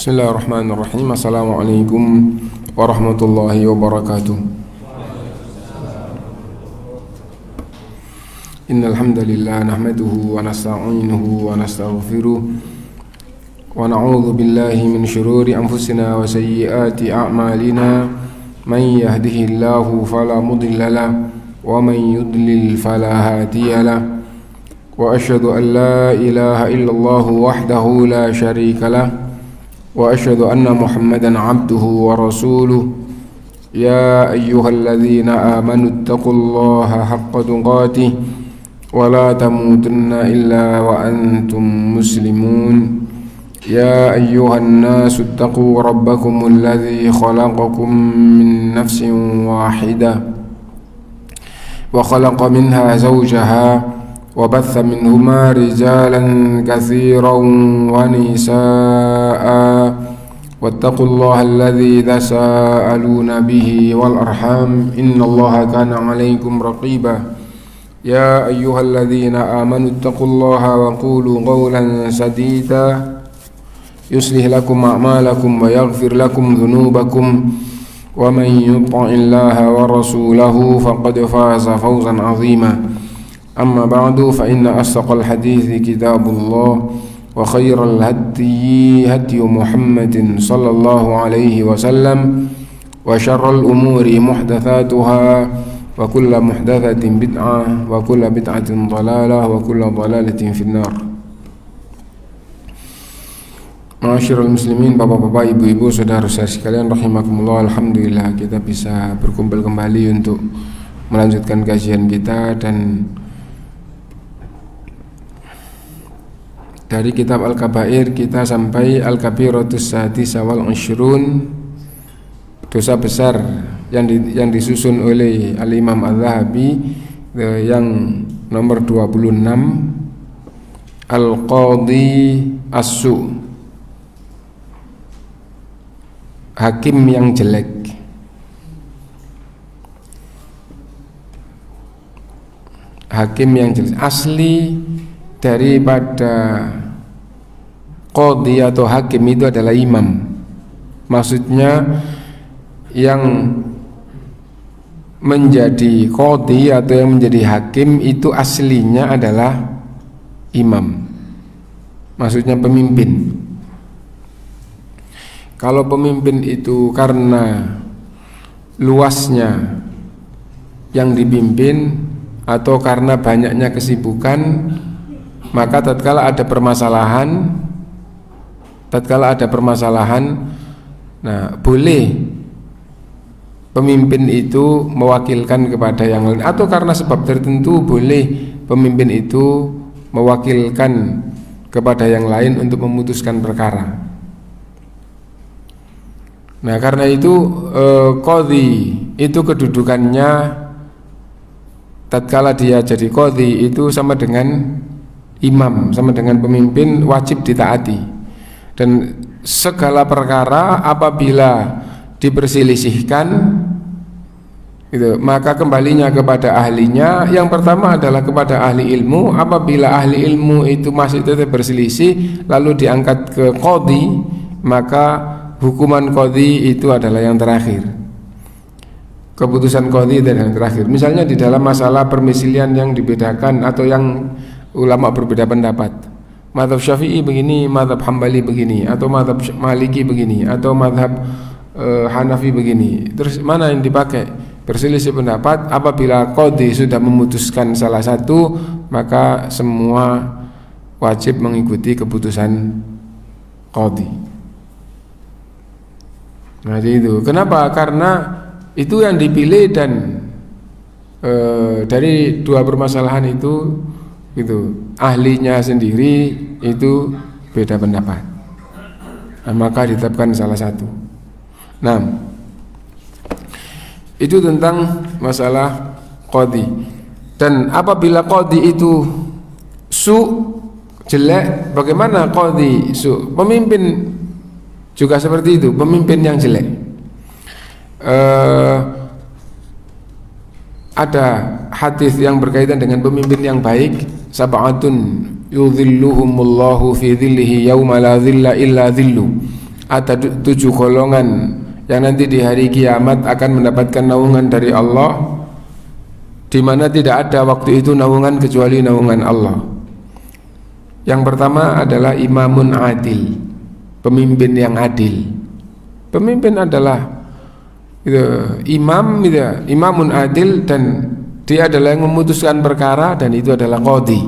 Bismillahirrahmanirrahim. Assalamualaikum warahmatullahi wabarakatuh. Innal hamdalillah nahmaduhu wa nasta'inuhu wa nastaghfiruh wa na'udzu billahi min shururi anfusina wa sayyiati a'malina. Man yahdihillahu fala mudilla lahu wa man yudlil fala hadiya lahu. Wa asyhadu an la ilaha illallah wahdahu la syarika lahu wa asyhadu anna Muhammadan abduhu wa rasuluh. Ya ayyuhalladzina amanu taqullaha haqqa tuqatih wa la tamutunna illa wa antum muslimun. Ya ayyuhan nasu taqu rabbakumul ladzi khalaqakum min nafsin wahidah wa khalaqa minha zawjaha وبث منهما رجالا كثيرا ونساء واتقوا الله الذي تساءلون به والأرحام إن الله كان عليكم رقيبا. يا أيها الذين آمنوا اتقوا الله وقولوا قولا سديدا يصلح لكم أعمالكم ويغفر لكم ذنوبكم ومن يطع الله ورسوله فقد فاز فوزا عظيما. أما بعد فإن أصدق الحديث كتاب الله وخير الهدي هدي محمد صلى الله عليه وسلم وشر الأمور محدثاتها وكل محدثة بدعة وكل بدعة ضلالة وكل ضلالة في النار. Ma'asyiral muslimin, bapak-bapak, ibu-ibu, saudara-saudara sekalian rahimakumullah. Alhamdulillah kita bisa berkumpul kembali untuk melanjutkan kajian kita, dan dari kitab Al-Kabair kita sampai Al-Kabiratus Sadisah wal Ishrun, dosa besar yang disusun oleh Al-Imam Al-Zahabi, yang nomor 26, Al-Qadhi As-Su', hakim yang jelek. Hakim yang jelek asli daripada qadhi atau hakim itu adalah imam. Maksudnya yang menjadi qadhi atau yang menjadi hakim itu aslinya adalah imam. Maksudnya pemimpin. Kalau pemimpin itu karena luasnya yang dipimpin atau karena banyaknya kesibukan, maka tatkala ada permasalahan, nah boleh pemimpin itu mewakilkan kepada yang lain, atau karena sebab tertentu boleh pemimpin itu mewakilkan kepada yang lain untuk memutuskan perkara. Nah karena itu qadhi itu kedudukannya, tatkala dia jadi qadhi itu sama dengan imam, sama dengan pemimpin, wajib ditaati. Dan segala perkara apabila diperselisihkan gitu, maka kembalinya kepada ahlinya. Yang pertama adalah kepada ahli ilmu. Apabila ahli ilmu itu masih tetap berselisih lalu diangkat ke qadhi, maka hukuman qadhi itu adalah yang terakhir. Keputusan qadhi adalah yang terakhir. Misalnya di dalam masalah permisilian yang dibedakan atau yang ulama berbeda pendapat, mazhab Syafi'i begini, mazhab Hambali begini, atau mazhab Maliki begini, atau mazhab Hanafi begini, terus mana yang dipakai? Berselisih pendapat. Apabila qadhi sudah memutuskan salah satu, maka semua wajib mengikuti keputusan qadhi. Nah itu kenapa? Karena itu yang dipilih, dan dari dua permasalahan itu ahlinya sendiri itu beda pendapat, nah, maka ditetapkan salah satu. Nah itu tentang masalah qadhi. Dan apabila qadhi itu jelek, bagaimana qadhi pemimpin juga seperti itu, pemimpin yang jelek. Ada hadis yang berkaitan dengan pemimpin yang baik, sab'atun yudhilluhumullahu fi dhillihi yauma la dhilla illa dhillu. ada 7 golongan yang nanti di hari kiamat akan mendapatkan naungan dari Allah, di mana tidak ada waktu itu naungan kecuali naungan Allah. Yang pertama adalah imamun adil, pemimpin yang adil. Pemimpin adalah imam, imamun adil, dan dia adalah yang memutuskan perkara, dan itu adalah qadhi.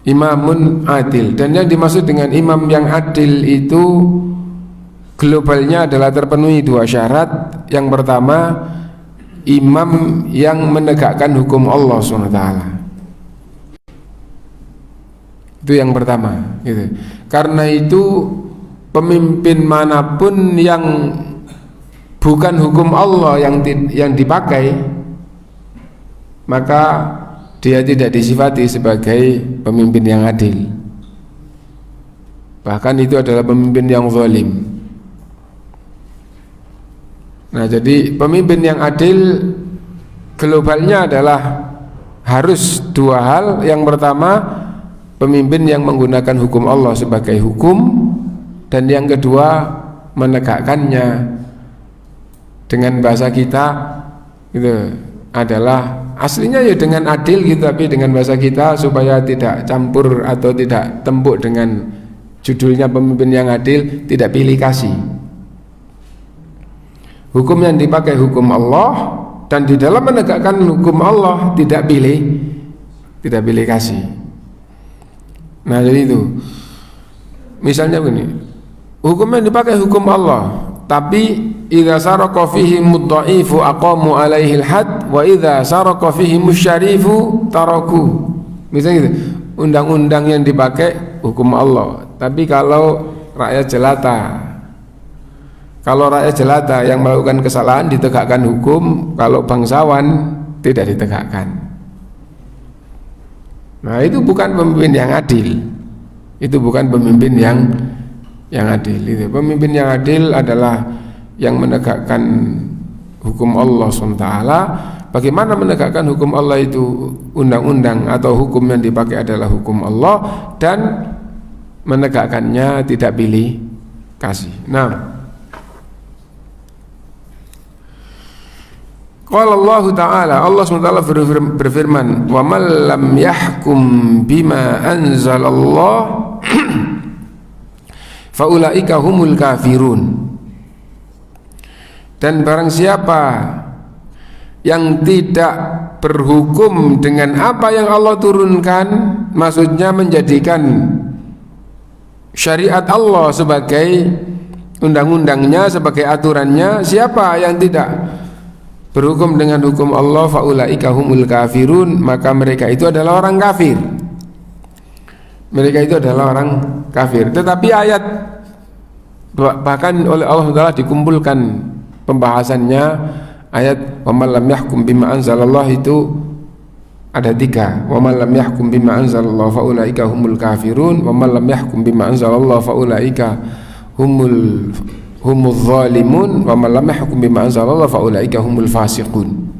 Imamun adil, dan yang dimaksud dengan imam yang adil itu globalnya adalah terpenuhi 2 syarat. Yang pertama, imam yang menegakkan hukum Allah SWT. Itu yang pertama gitu. Karena itu pemimpin manapun yang bukan hukum Allah yang dipakai, maka dia tidak disifati sebagai pemimpin yang adil. Bahkan itu adalah pemimpin yang zalim. Nah, jadi pemimpin yang adil globalnya adalah harus 2 hal. Yang pertama, pemimpin yang menggunakan hukum Allah sebagai hukum, dan yang kedua, menegakkannya. Dengan bahasa kita itu adalah aslinya ya dengan adil gitu, tapi dengan bahasa kita supaya tidak campur atau tidak tembuk dengan judulnya pemimpin yang adil, tidak pilih kasih. Hukum yang dipakai hukum Allah, dan di dalam menegakkan hukum Allah tidak pilih kasih. Nah, jadi itu misalnya begini, hukum yang dipakai hukum Allah, tapi idza saraka fihi mudha'ifu aqamu alaihi al-had, wa idza saraka fihi musyarifu taraku. Misalnya gitu, undang-undang yang dipakai hukum Allah, tapi kalau rakyat jelata yang melakukan kesalahan ditegakkan hukum, kalau bangsawan tidak ditegakkan. Nah, itu bukan pemimpin yang adil. Itu bukan pemimpin yang adil. Itu pemimpin yang adil adalah yang menegakkan hukum Allah SWT. Bagaimana menegakkan hukum Allah itu? Undang-undang atau hukum yang dipakai adalah hukum Allah, dan menegakkannya tidak pilih kasih. Nah, qala Allah Ta'ala, Allah SWT berfirman, wa man lam yahkum bima anzalallah faulaika humul kafirun. Dan barang siapa yang tidak berhukum dengan apa yang Allah turunkan, maksudnya menjadikan syariat Allah sebagai undang-undangnya, sebagai aturannya, siapa yang tidak berhukum dengan hukum Allah, faulaika humul kafirun, maka mereka itu adalah orang kafir. Mereka itu adalah orang kafir. Tetapi ayat bahkan oleh Allah Taala dikumpulkan pembahasannya, ayat wa man lam yahkum bima anzalallah itu ada 3. Wa man lam yahkum bima anzalallah faulaika humul kafirun, wa man lam yahkum bima anzalallah faulaika humul zalimun, wa man lam yahkum bima anzalallah faulaika humul fasiqun.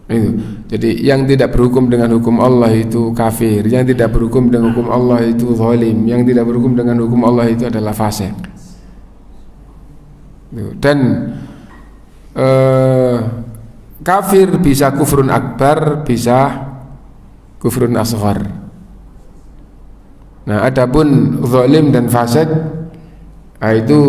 Itu. Jadi yang tidak berhukum dengan hukum Allah itu kafir, yang tidak berhukum dengan hukum Allah itu zalim, yang tidak berhukum dengan hukum Allah itu adalah fasik. Dan kafir bisa kufrun akbar, bisa kufrun asghar. Nah, adapun zalim dan fasik, itu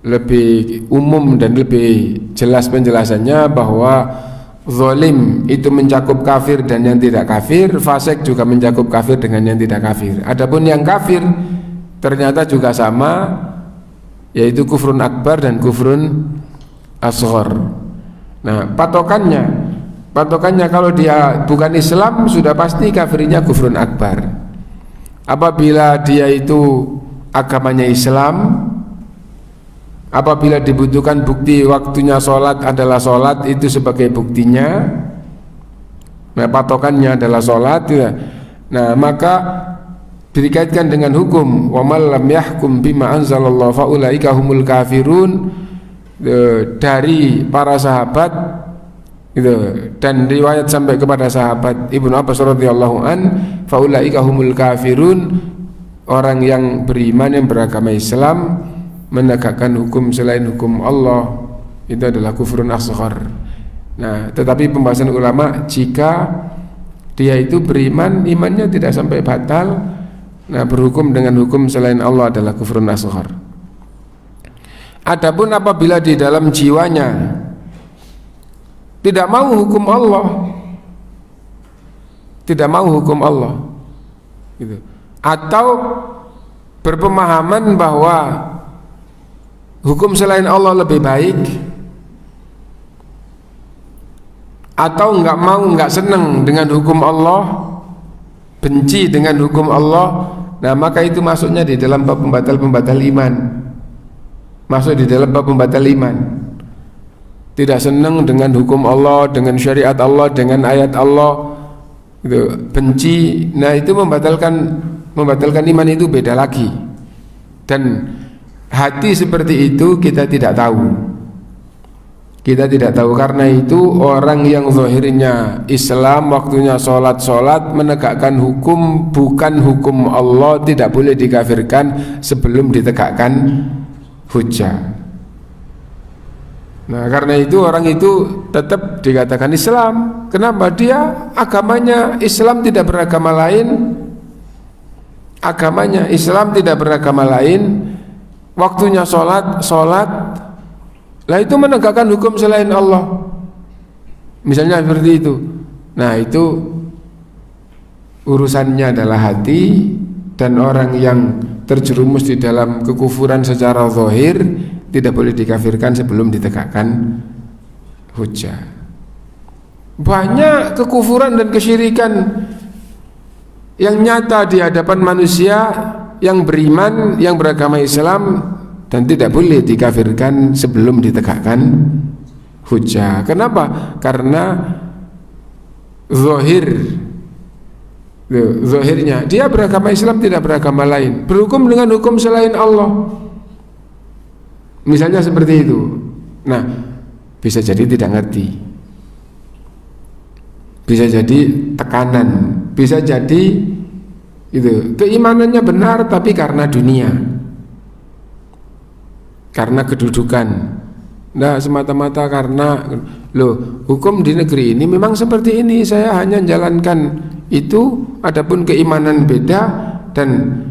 lebih umum dan lebih jelas penjelasannya, bahwa zalim itu mencakup kafir dan yang tidak kafir, fasik juga mencakup kafir dengan yang tidak kafir. Adapun yang kafir ternyata juga sama, yaitu kufrun akbar dan kufrun asghar. Nah, patokannya kalau dia bukan Islam sudah pasti kafirnya kufrun akbar. Apabila dia itu agamanya Islam, apabila dibutuhkan bukti waktunya sholat adalah sholat, itu sebagai buktinya. Nah, patokannya adalah sholat ya. Nah, maka dikaitkan dengan hukum wa man lam yahkum bima anzalallahu faulaika humul kafirun dari para sahabat gitu, dan riwayat sampai kepada sahabat Ibnu Abbas radhiyallahu an faulaika humul kafirun, orang yang beriman, yang beragama Islam, menegakkan hukum selain hukum Allah, itu adalah kufrun asghar. Nah, tetapi pembahasan ulama, jika dia itu beriman, imannya tidak sampai batal, nah berhukum dengan hukum selain Allah adalah kufrun asghar. Adapun apabila di dalam jiwanya tidak mau hukum Allah, tidak mau hukum Allah, gitu, atau berpemahaman bahwa hukum selain Allah lebih baik, atau nggak senang dengan hukum Allah, benci dengan hukum Allah, nah maka itu masuknya di dalam bab pembatal iman. Masuk di dalam bab pembatal iman. Tidak senang dengan hukum Allah, dengan syariat Allah, dengan ayat Allah, gitu, benci. Nah itu membatalkan iman, itu beda lagi. Dan hati seperti itu kita tidak tahu. Kita tidak tahu, karena itu orang yang zahirnya Islam, waktunya sholat, menegakkan hukum bukan hukum Allah, tidak boleh dikafirkan sebelum ditegakkan hujjah. Nah karena itu orang itu tetap dikatakan Islam. Kenapa? Dia agamanya Islam, tidak beragama lain. Agamanya Islam, tidak beragama lain. Waktunya sholat, lah itu menegakkan hukum selain Allah, misalnya seperti itu. Nah itu urusannya adalah hati, dan orang yang terjerumus di dalam kekufuran secara zahir tidak boleh dikafirkan sebelum ditegakkan hujjah. Banyak kekufuran dan kesyirikan yang nyata di hadapan manusia yang beriman, yang beragama Islam, dan tidak boleh dikafirkan sebelum ditegakkan hujjah. Kenapa? Karena zahirnya dia beragama Islam, tidak beragama lain, berhukum dengan hukum selain Allah, misalnya seperti itu. Nah bisa jadi tidak ngerti, bisa jadi tekanan, bisa jadi itu keimanannya benar tapi karena dunia, karena kedudukan. Nah semata-mata karena hukum di negeri ini memang seperti ini, saya hanya menjalankan itu, adapun keimanan beda, dan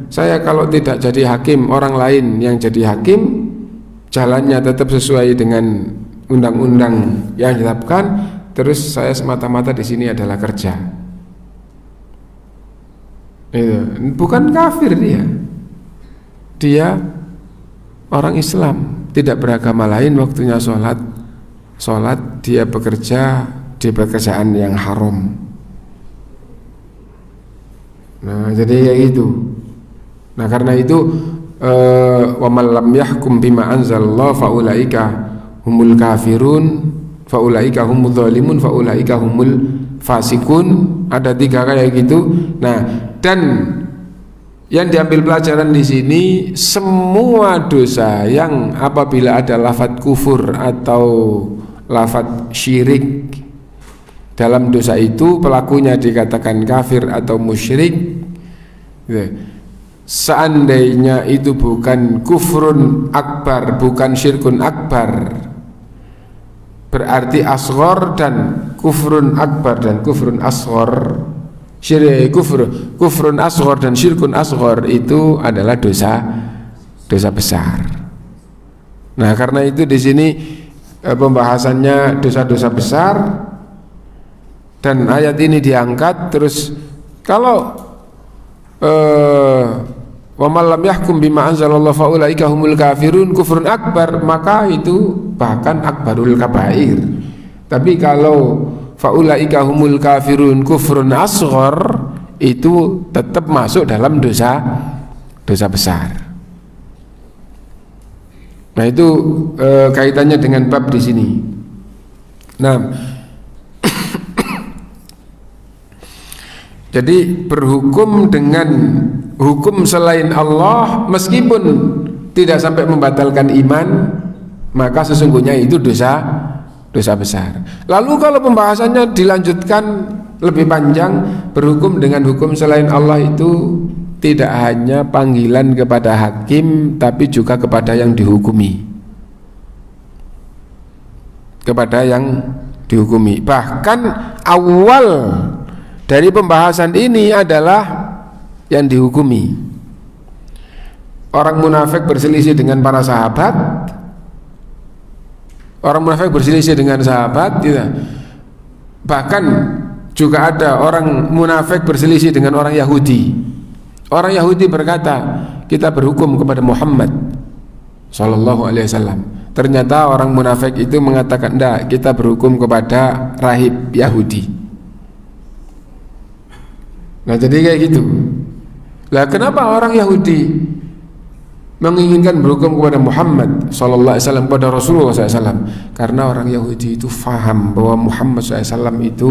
saya kalau tidak jadi hakim, orang lain yang jadi hakim, jalannya tetap sesuai dengan undang-undang yang ditetapkan, terus saya semata-mata di sini adalah kerja. Bukan kafir dia orang Islam, tidak beragama lain, waktunya sholat, dia bekerja di pekerjaan yang haram. Nah jadi kayak gitu. Nah karena itu wa man lam yahkum bima anzalallah faulaika humul kafirun, faulaika humul zalimun, faulaika humul fasikun. Ada 3 kayak gitu. Nah dan yang diambil pelajaran di sini, semua dosa yang apabila ada lafadz kufur atau lafadz syirik dalam dosa itu, pelakunya dikatakan kafir atau musyrik, seandainya itu bukan kufrun akbar, bukan syirkun akbar, berarti asghar dan kufrun akbar dan kufrun asghar, kufrun asghar dan syirkun asghar itu adalah dosa besar. Nah karena itu di sini pembahasannya dosa-dosa besar, dan ayat ini diangkat. Terus kalau wa man lam yahkum bima anzalallahu faulaika humul kafirun kufrun akbar, maka itu bahkan akbarul kabair. Tapi kalau faulaika humul kafirun kufrun asghar, itu tetap masuk dalam dosa besar. Nah itu kaitannya dengan bab di sini. Nah jadi berhukum dengan hukum selain Allah meskipun tidak sampai membatalkan iman, maka sesungguhnya itu dosa besar. Lalu kalau pembahasannya dilanjutkan lebih panjang, berhukum dengan hukum selain Allah itu tidak hanya panggilan kepada hakim, tapi juga kepada yang dihukumi. Kepada yang dihukumi. Bahkan awal dari pembahasan ini adalah yang dihukumi. Orang munafik berselisih dengan para sahabat. Orang munafik berselisih dengan sahabat, ya. Bahkan juga ada orang munafik berselisih dengan orang Yahudi. Orang Yahudi berkata, kita berhukum kepada Muhammad sallallahu alaihi wasallam. Ternyata orang munafik itu mengatakan, enggak, kita berhukum kepada rahib Yahudi. Nah, jadi kayak gitu. Lah kenapa orang Yahudi menginginkan berhukum kepada Muhammad sallallahu alaihi wasallam, pada Rasulullah SAW? Karena orang Yahudi itu faham bahwa Muhammad SAW itu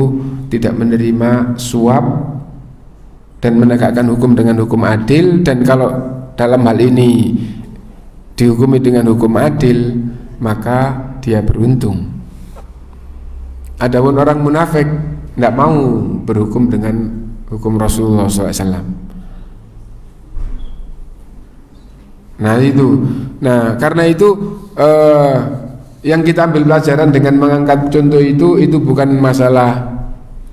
tidak menerima suap dan menegakkan hukum dengan hukum adil, dan kalau dalam hal ini dihukumi dengan hukum adil, maka dia beruntung. Adapun orang munafik tidak mau berhukum dengan hukum Rasulullah SAW. Nah, karena itu yang kita ambil pelajaran dengan mengangkat contoh itu bukan masalah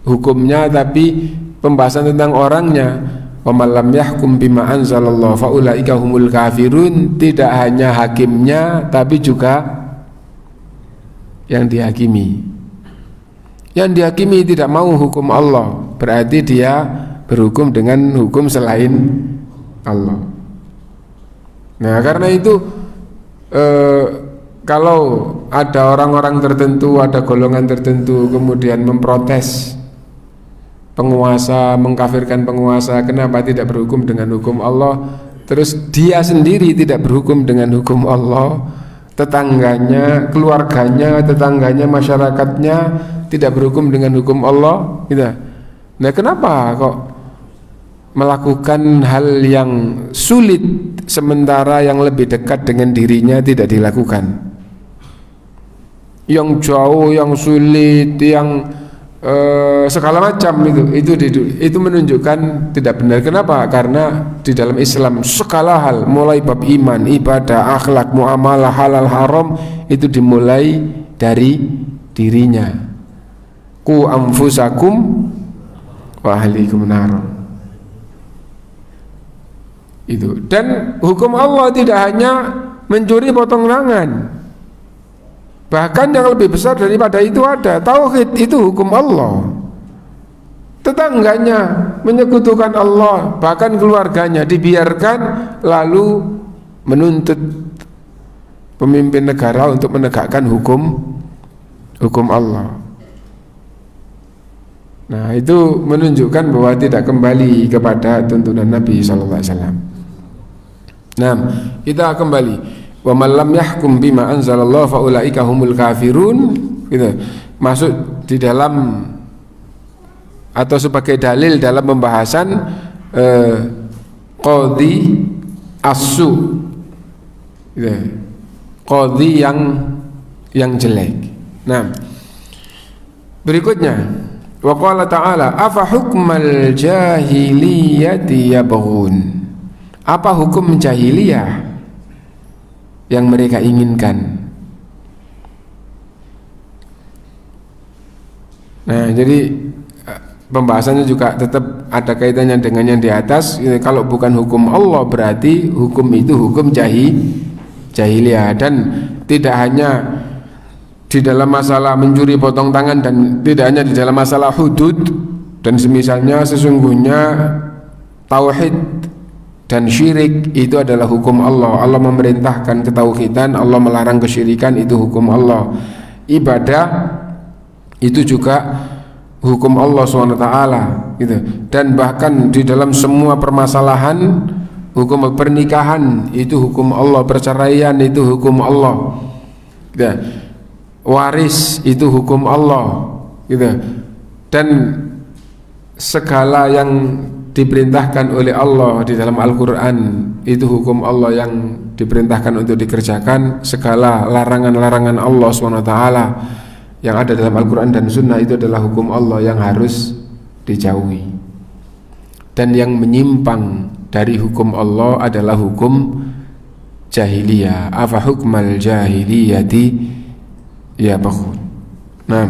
hukumnya, tapi pembahasan tentang orangnya. Wa man lam yahkum bima anzalallahu fa ulaika humul kafirun. Tidak hanya hakimnya, tapi juga yang dihakimi. Yang dihakimi tidak mau hukum Allah, berarti dia berhukum dengan hukum selain Allah. Nah, karena itu kalau ada orang-orang tertentu, ada golongan tertentu kemudian memprotes penguasa, mengkafirkan penguasa, kenapa tidak berhukum dengan hukum Allah, terus dia sendiri tidak berhukum dengan hukum Allah, tetangganya, keluarganya, masyarakatnya tidak berhukum dengan hukum Allah, gitu. Nah, kenapa kok melakukan hal yang sulit sementara yang lebih dekat dengan dirinya tidak dilakukan? Yang jauh, yang sulit, yang segala macam itu menunjukkan tidak benar. Kenapa? Karena di dalam Islam segala hal, mulai bab iman, ibadah, akhlak, muamalah, halal, haram, itu dimulai dari dirinya. Qu anfusakum wa ahlikum nar. Itu. Dan hukum Allah tidak hanya mencuri potong tangan, bahkan yang lebih besar daripada itu ada tauhid, itu hukum Allah. Tetangganya menyekutukan Allah, bahkan keluarganya dibiarkan, lalu menuntut pemimpin negara untuk menegakkan hukum Allah. Nah, itu menunjukkan bahwa tidak kembali kepada tuntunan Nabi sallallahu alaihi wasallam. Nah, kita kembali, wa man lam yahkum bima anzalallahu fa ulaika humul kafirun, gitu. Masuk di dalam atau sebagai dalil dalam pembahasan qadhi as-su, gitu. Qadhi yang jelek. Nah, berikutnya wa qala ta'ala afa hukmal jahiliyati yabghun. Apa hukum jahiliyah yang mereka inginkan? Nah, jadi pembahasannya juga tetap ada kaitannya dengan yang di atas. Kalau bukan hukum Allah, berarti hukum itu hukum jahiliyah. Dan tidak hanya di dalam masalah mencuri potong tangan, dan tidak hanya di dalam masalah hudud dan semisalnya, sesungguhnya tauhid dan syirik itu adalah hukum Allah. Allah memerintahkan ketauhidan, Allah melarang kesyirikan, itu hukum Allah. Ibadah itu juga hukum Allah SWT, gitu. Dan bahkan di dalam semua permasalahan, hukum pernikahan itu hukum Allah, perceraian itu hukum Allah, gitu. Waris itu hukum Allah, gitu. Dan segala yang diperintahkan oleh Allah di dalam Al-Quran itu hukum Allah yang diperintahkan untuk dikerjakan. Segala larangan-larangan Allah SWT yang ada dalam Al-Quran dan Sunnah itu adalah hukum Allah yang harus dijauhi. Dan yang menyimpang dari hukum Allah adalah hukum jahiliyah. Afa hukmal jahiliyati yabghun. Nah,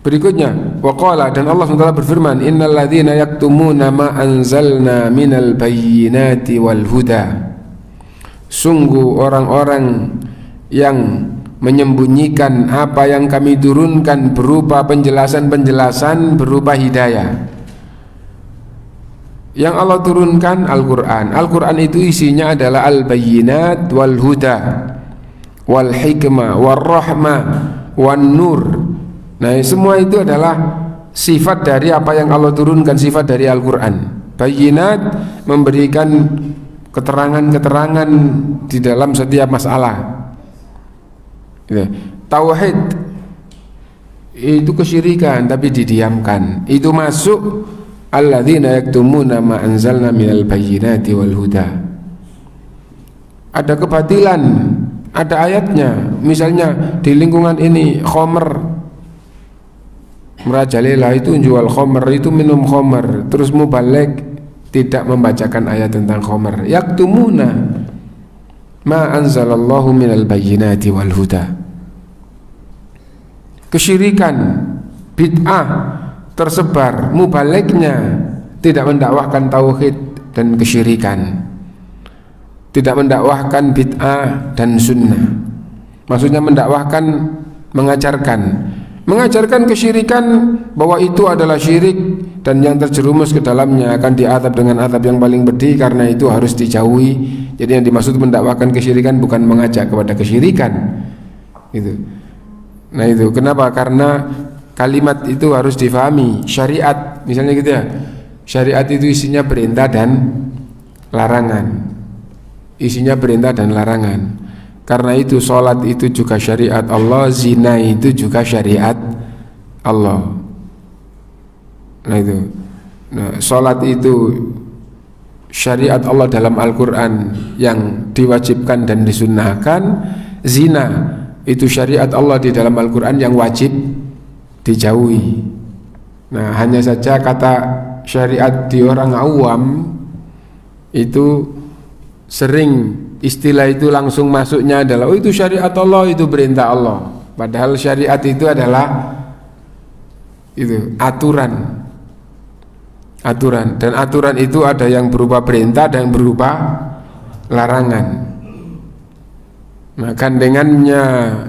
berikutnya waqala, dan Allah SWT berfirman, innal ladzina yaktumuna ma anzalna minal bayyinati wal huda. Sungguh orang-orang yang menyembunyikan apa yang kami turunkan berupa penjelasan-penjelasan, berupa hidayah. Yang Allah turunkan Al-Quran. Al-Quran itu isinya adalah al-bayyinat wal huda wal hikmah wal rahmah wal nur. Nah, semua itu adalah sifat dari apa yang Allah turunkan, sifat dari Al-Quran. Bayyinat memberikan keterangan-keterangan di dalam setiap masalah. Tauhid itu kesyirikan tapi didiamkan. Itu masuk alladzina yaktumuna ma anzalna minal bayyinati wal huda. Ada kebatilan, ada ayatnya. Misalnya di lingkungan ini khamr, merajalela itu jual khamr, itu minum khamr, terus mubaligh tidak membacakan ayat tentang khamr. Yaktumuna ma anzalallahu minal bayyinati wal huda. Kesyirikan, bid'ah tersebar, mubalighnya tidak mendakwahkan tauhid dan kesyirikan, tidak mendakwahkan bid'ah dan sunnah. Maksudnya mendakwahkan, mengajarkan kesyirikan, bahwa itu adalah syirik dan yang terjerumus ke dalamnya akan diazab dengan azab yang paling pedih, karena itu harus dijauhi. Jadi yang dimaksud mendakwahkan kesyirikan bukan mengajak kepada kesyirikan. Gitu. Nah itu kenapa? Karena kalimat itu harus difahami. Syariat misalnya gitu ya. Syariat itu isinya perintah dan larangan. Isinya perintah dan larangan. Karena itu sholat itu juga syariat Allah, zina itu juga syariat Allah. Nah itu, sholat itu syariat Allah dalam Al-Quran yang diwajibkan dan disunnahkan. Zina itu syariat Allah di dalam Al-Quran yang wajib dijauhi. Nah hanya saja kata syariat di orang awam itu sering istilah itu langsung masuknya adalah, oh itu syariat Allah, itu perintah Allah. Padahal syariat itu adalah itu aturan, dan aturan itu ada yang berupa perintah dan berupa larangan. Nah gandengannya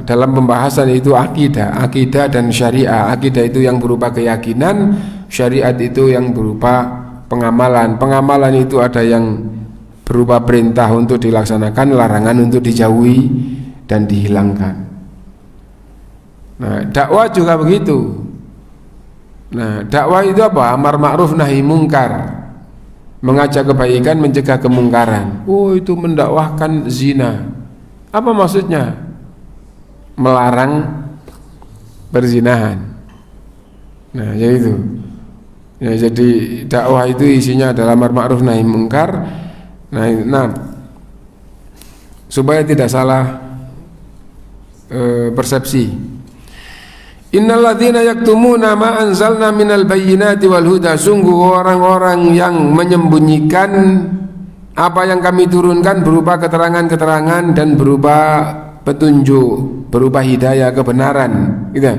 dalam pembahasan itu akidah dan syariah. Akidah itu yang berupa keyakinan, syariat itu yang berupa pengamalan. Pengamalan itu ada yang berupa perintah untuk dilaksanakan, larangan untuk dijauhi dan dihilangkan. Nah dakwah juga begitu. Nah dakwah itu apa? Amar ma'ruf nahi mungkar, mengajak kebaikan, mencegah kemungkaran. Oh itu mendakwahkan zina. Apa maksudnya? Melarang perzinahan. Nah yaitu ya, jadi dakwah itu isinya adalah amar ma'ruf nahi mungkar. Nah, supaya tidak salah persepsi. Innal ladzina yaktumuna ma anzalna minal bayyinati wal huda. Sungguh orang-orang yang menyembunyikan apa yang kami turunkan berupa keterangan-keterangan dan berupa petunjuk, berupa hidayah kebenaran, gitu.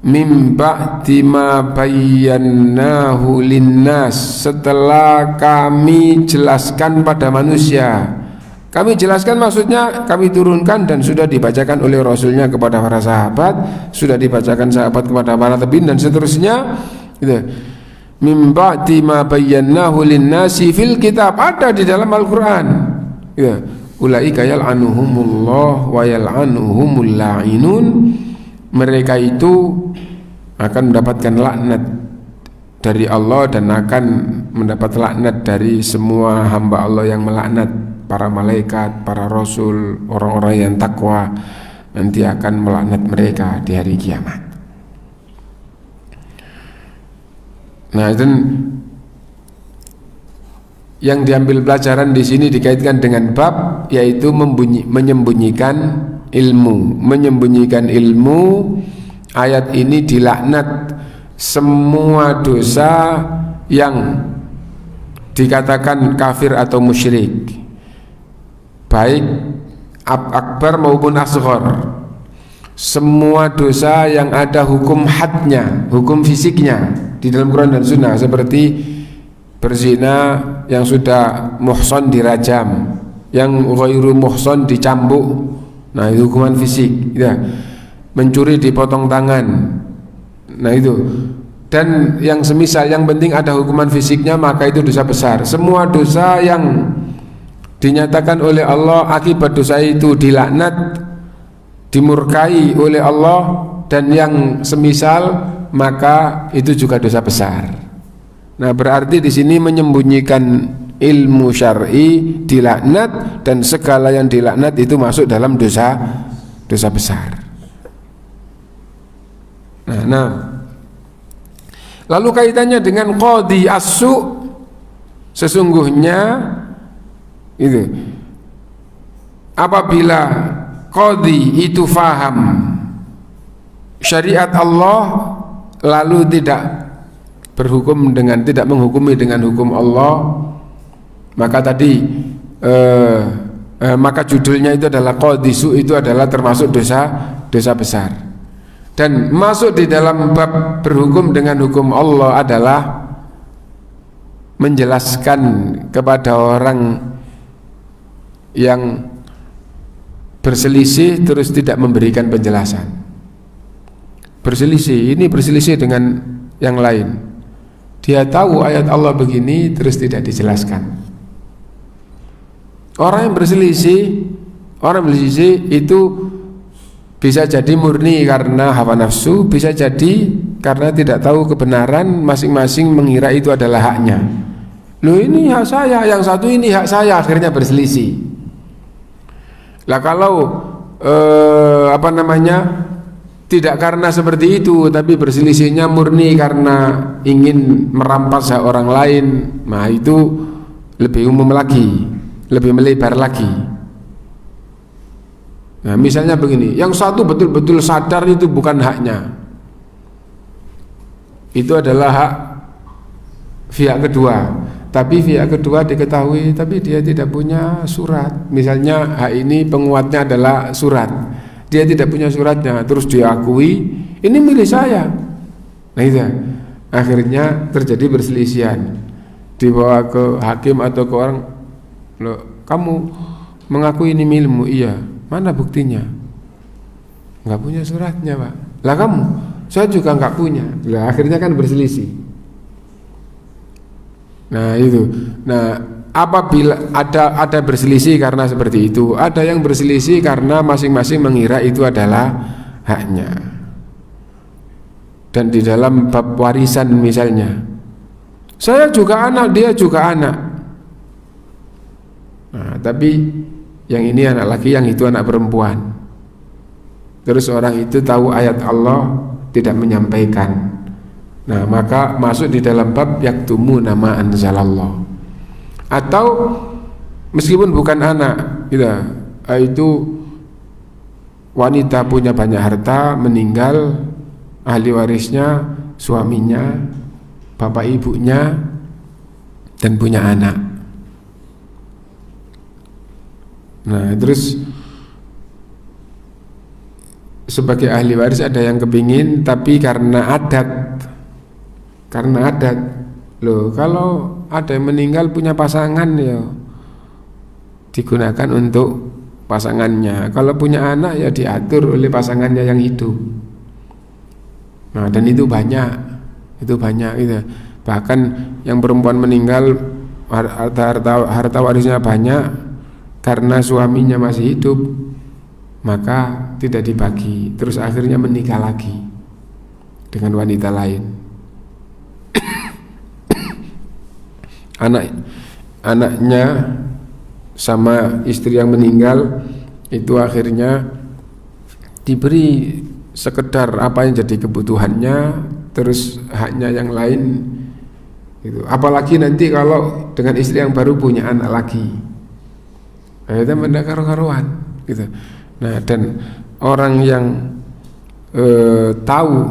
Mim ba'di ma bayyanahu linnas, setelah kami jelaskan pada manusia. Kami jelaskan maksudnya kami turunkan dan sudah dibacakan oleh Rasulnya kepada para sahabat, sudah dibacakan sahabat kepada para tabi'in dan seterusnya, gitu. Mim ba'di ma bayyanahu linnasi fil kitab, ada di dalam Al-Quran, gitu. Ulaika yal'anuhumullah wa yal'anuhumul la'inun. Mereka itu akan mendapatkan laknat dari Allah dan akan mendapat laknat dari semua hamba Allah yang melaknat, para malaikat, para rasul, orang-orang yang takwa nanti akan melaknat mereka di hari kiamat. Nah itu yang diambil pelajaran di sini dikaitkan dengan bab, yaitu menyembunyikan ilmu. Ayat ini dilaknat semua dosa yang dikatakan kafir atau musyrik, baik akbar maupun asghar. Semua dosa yang ada hukum hadnya, hukum fisiknya di dalam Quran dan Sunnah, seperti berzina yang sudah muhsan dirajam, yang ghairu muhsan dicambuk, nah itu hukuman fisik ya. Mencuri dipotong tangan, nah itu. Dan yang semisal, yang penting ada hukuman fisiknya, maka itu dosa besar. Semua dosa yang dinyatakan oleh Allah akibat dosa itu dilaknat, dimurkai oleh Allah, dan yang semisal, maka itu juga dosa besar. Nah, berarti di sini menyembunyikan ilmu syar'i dilaknat, dan segala yang dilaknat itu masuk dalam dosa besar. Nah, lalu kaitannya dengan qadhi as-su, sesungguhnya itu apabila qadhi itu faham syariat Allah lalu tidak menghukumi dengan hukum Allah, maka tadi maka judulnya itu adalah qadhi su, itu adalah termasuk dosa besar. Dan masuk di dalam bab berhukum dengan hukum Allah adalah menjelaskan kepada orang yang berselisih terus tidak memberikan penjelasan. Ini berselisih dengan yang lain. Dia tahu ayat Allah begini terus tidak dijelaskan. Orang yang berselisih itu bisa jadi murni karena hawa nafsu, bisa jadi karena tidak tahu kebenaran, masing-masing mengira itu adalah haknya. Loh, ini hak saya, yang satu ini hak saya, akhirnya berselisih. Lah kalau tidak karena seperti itu, tapi berselisihnya murni karena ingin merampas hak orang lain, nah itu lebih umum lagi, lebih melebar lagi. Nah, misalnya begini, yang satu betul-betul sadar itu bukan haknya, itu adalah hak pihak kedua, tapi pihak kedua diketahui tapi dia tidak punya surat. Misalnya hak ini penguatnya adalah surat, dia tidak punya suratnya, terus diakui ini milik saya. Nah itu akhirnya terjadi perselisihan, dibawa ke hakim atau ke orang. Loh, kamu mengakui ini milikmu? Iya. Mana buktinya? Nggak punya suratnya, Pak. Lah kamu? Saya juga nggak punya. Lah akhirnya kan berselisih. Nah itu. Nah, apabila ada berselisih karena seperti itu, ada yang berselisih karena masing-masing mengira itu adalah haknya. Dan di dalam bab warisan misalnya, saya juga anak, dia juga anak. Nah, tapi yang ini anak laki, yang itu anak perempuan. Terus orang itu tahu ayat Allah tidak menyampaikan. Nah, maka masuk di dalam bab yaktumu nama anzalallah. Atau meskipun bukan anak, itu wanita punya banyak harta, meninggal, ahli warisnya suaminya, bapak ibunya, dan punya anak. Nah, terus sebagai ahli waris ada yang kepingin, tapi karena adat, loh, kalau ada yang meninggal punya pasangan ya digunakan untuk pasangannya, kalau punya anak ya diatur oleh pasangannya yang hidup. Nah, dan itu banyak gitu. Bahkan yang perempuan meninggal harta warisnya banyak, karena suaminya masih hidup, maka tidak dibagi. Terus akhirnya menikah lagi dengan wanita lain. Anaknya sama istri yang meninggal itu akhirnya diberi sekedar apa yang jadi kebutuhannya, terus haknya yang lain gitu. Apalagi nanti kalau dengan istri yang baru punya anak lagi, itu benda karu-karuan gitu. Nah, dan orang yang tahu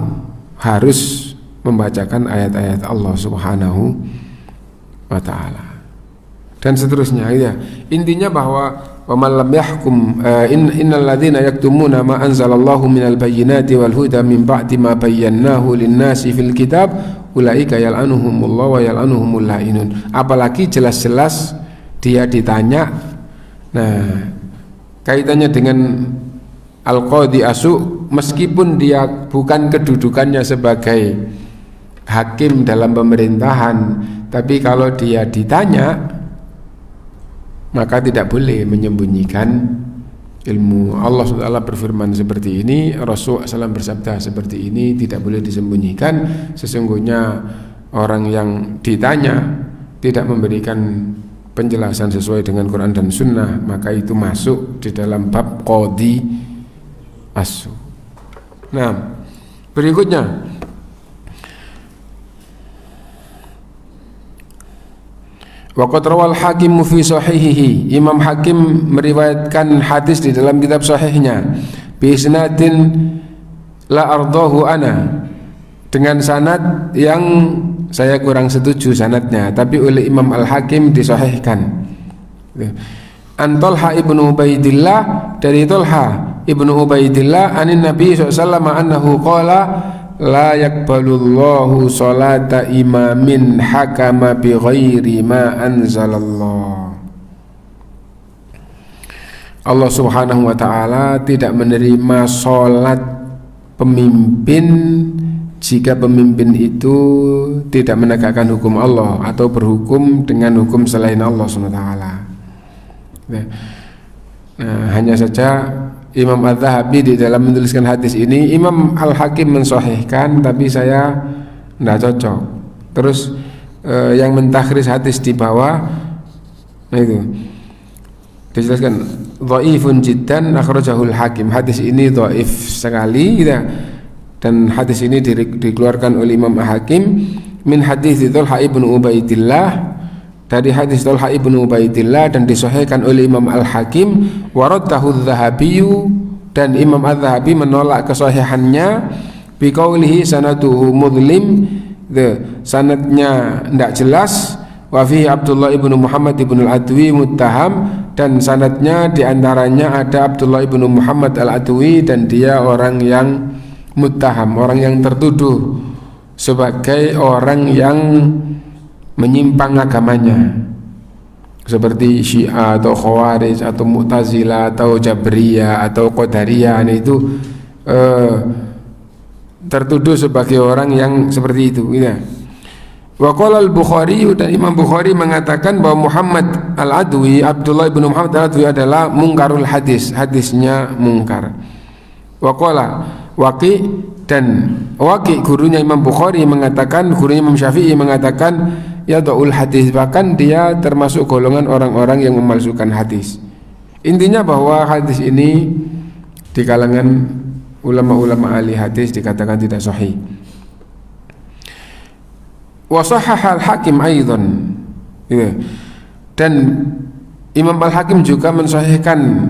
harus membacakan ayat-ayat Allah Subhanahu wa ta'ala. dan seterusnya ya. Intinya bahwa wa man lam yahkum innal ladzina yaktumuna ma anzalallahu minal bayyinati wal huda min ba'di ma bayyanahu lin-nasi fil kitab ulaika yal'anuhumullahu wa yal'anuhumul la'inun. Apalagi jelas-jelas dia ditanya. Nah, kaitannya dengan Al-Qadhi Asu, meskipun dia bukan kedudukannya sebagai hakim dalam pemerintahan, tapi kalau dia ditanya, maka tidak boleh menyembunyikan ilmu. Allah SWT berfirman seperti ini, Rasul SAW bersabda seperti ini, tidak boleh disembunyikan. Sesungguhnya orang yang ditanya tidak memberikan penjelasan sesuai dengan Quran dan Sunnah, maka itu masuk di dalam bab Qadhi Asu. Nah, berikutnya waqad rawal Hakim fi sahihihi. Imam Hakim meriwayatkan hadis di dalam kitab sahihnya bi isnadin la ardahu ana, dengan sanad yang saya kurang setuju sanadnya, tapi oleh Imam Al-Hakim disahihkan. An Talha ibnu Ubaidillah, dari Talha ibnu Ubaidillah anin Nabi SAW annahu qala la yakbalullahu salata imamin hakama bi ghairi ma anzalallah. Allah Subhanahu wa ta'ala tidak menerima salat pemimpin jika pemimpin itu tidak menegakkan hukum Allah atau berhukum dengan hukum selain Allah Subhanahu wa ta'ala. Nah, hanya saja Imam Az-Zahabi di dalam menuliskan hadis ini, Imam Al-Hakim mensahihkan, tapi saya tidak cocok. Terus yang mentakhris hadis di bawah, nah itu dijelaskan dhaifun jiddan akhrajahul Hakim. Hadis ini dhaif sekali ya. Dan hadis ini dikeluarkan oleh Imam Al-Hakim min hadis Talha ibnu Ubaidillah, dari hadis Talha ibnu Ubaidillah, dan disahihkan oleh Imam Al-Hakim. Waraddahu Adz-Dzahabiyu, dan Imam Adz-Dzahabi menolak kesahihannya biqaulihi sanaduhu mudlim, sanadnya tidak jelas. Wa fihi Abdullah ibnu Muhammad ibnu Al-Adwi muttaham, dan sanadnya diantaranya ada Abdullah ibnu Muhammad Al-Adwi, dan dia orang yang muttaham, orang yang tertuduh sebagai orang yang menyimpang agamanya, seperti Syiah atau Khawarij atau Mu'tazilah atau Jabriyah atau Qadariyah, itu tertuduh sebagai orang yang seperti itu ya. Wa qala al-Bukhari, dan Imam Bukhari mengatakan bahwa Muhammad Al-Adwi, Abdullah bin Muhammad Al-Adwi adalah mungkarul hadis, hadisnya mungkar. Wa qala Waqi, dan Waqi gurunya Imam Bukhari mengatakan, gurunya Imam Syafi'i mengatakan ya dhaul hadis, bahkan dia termasuk golongan orang-orang yang memalsukan hadis. Intinya bahwa hadis ini di kalangan ulama-ulama ahli hadis dikatakan tidak sahih. Wa sahhaha al-Hakim aidan, ya. Dan Imam Al-Hakim juga mensahihkan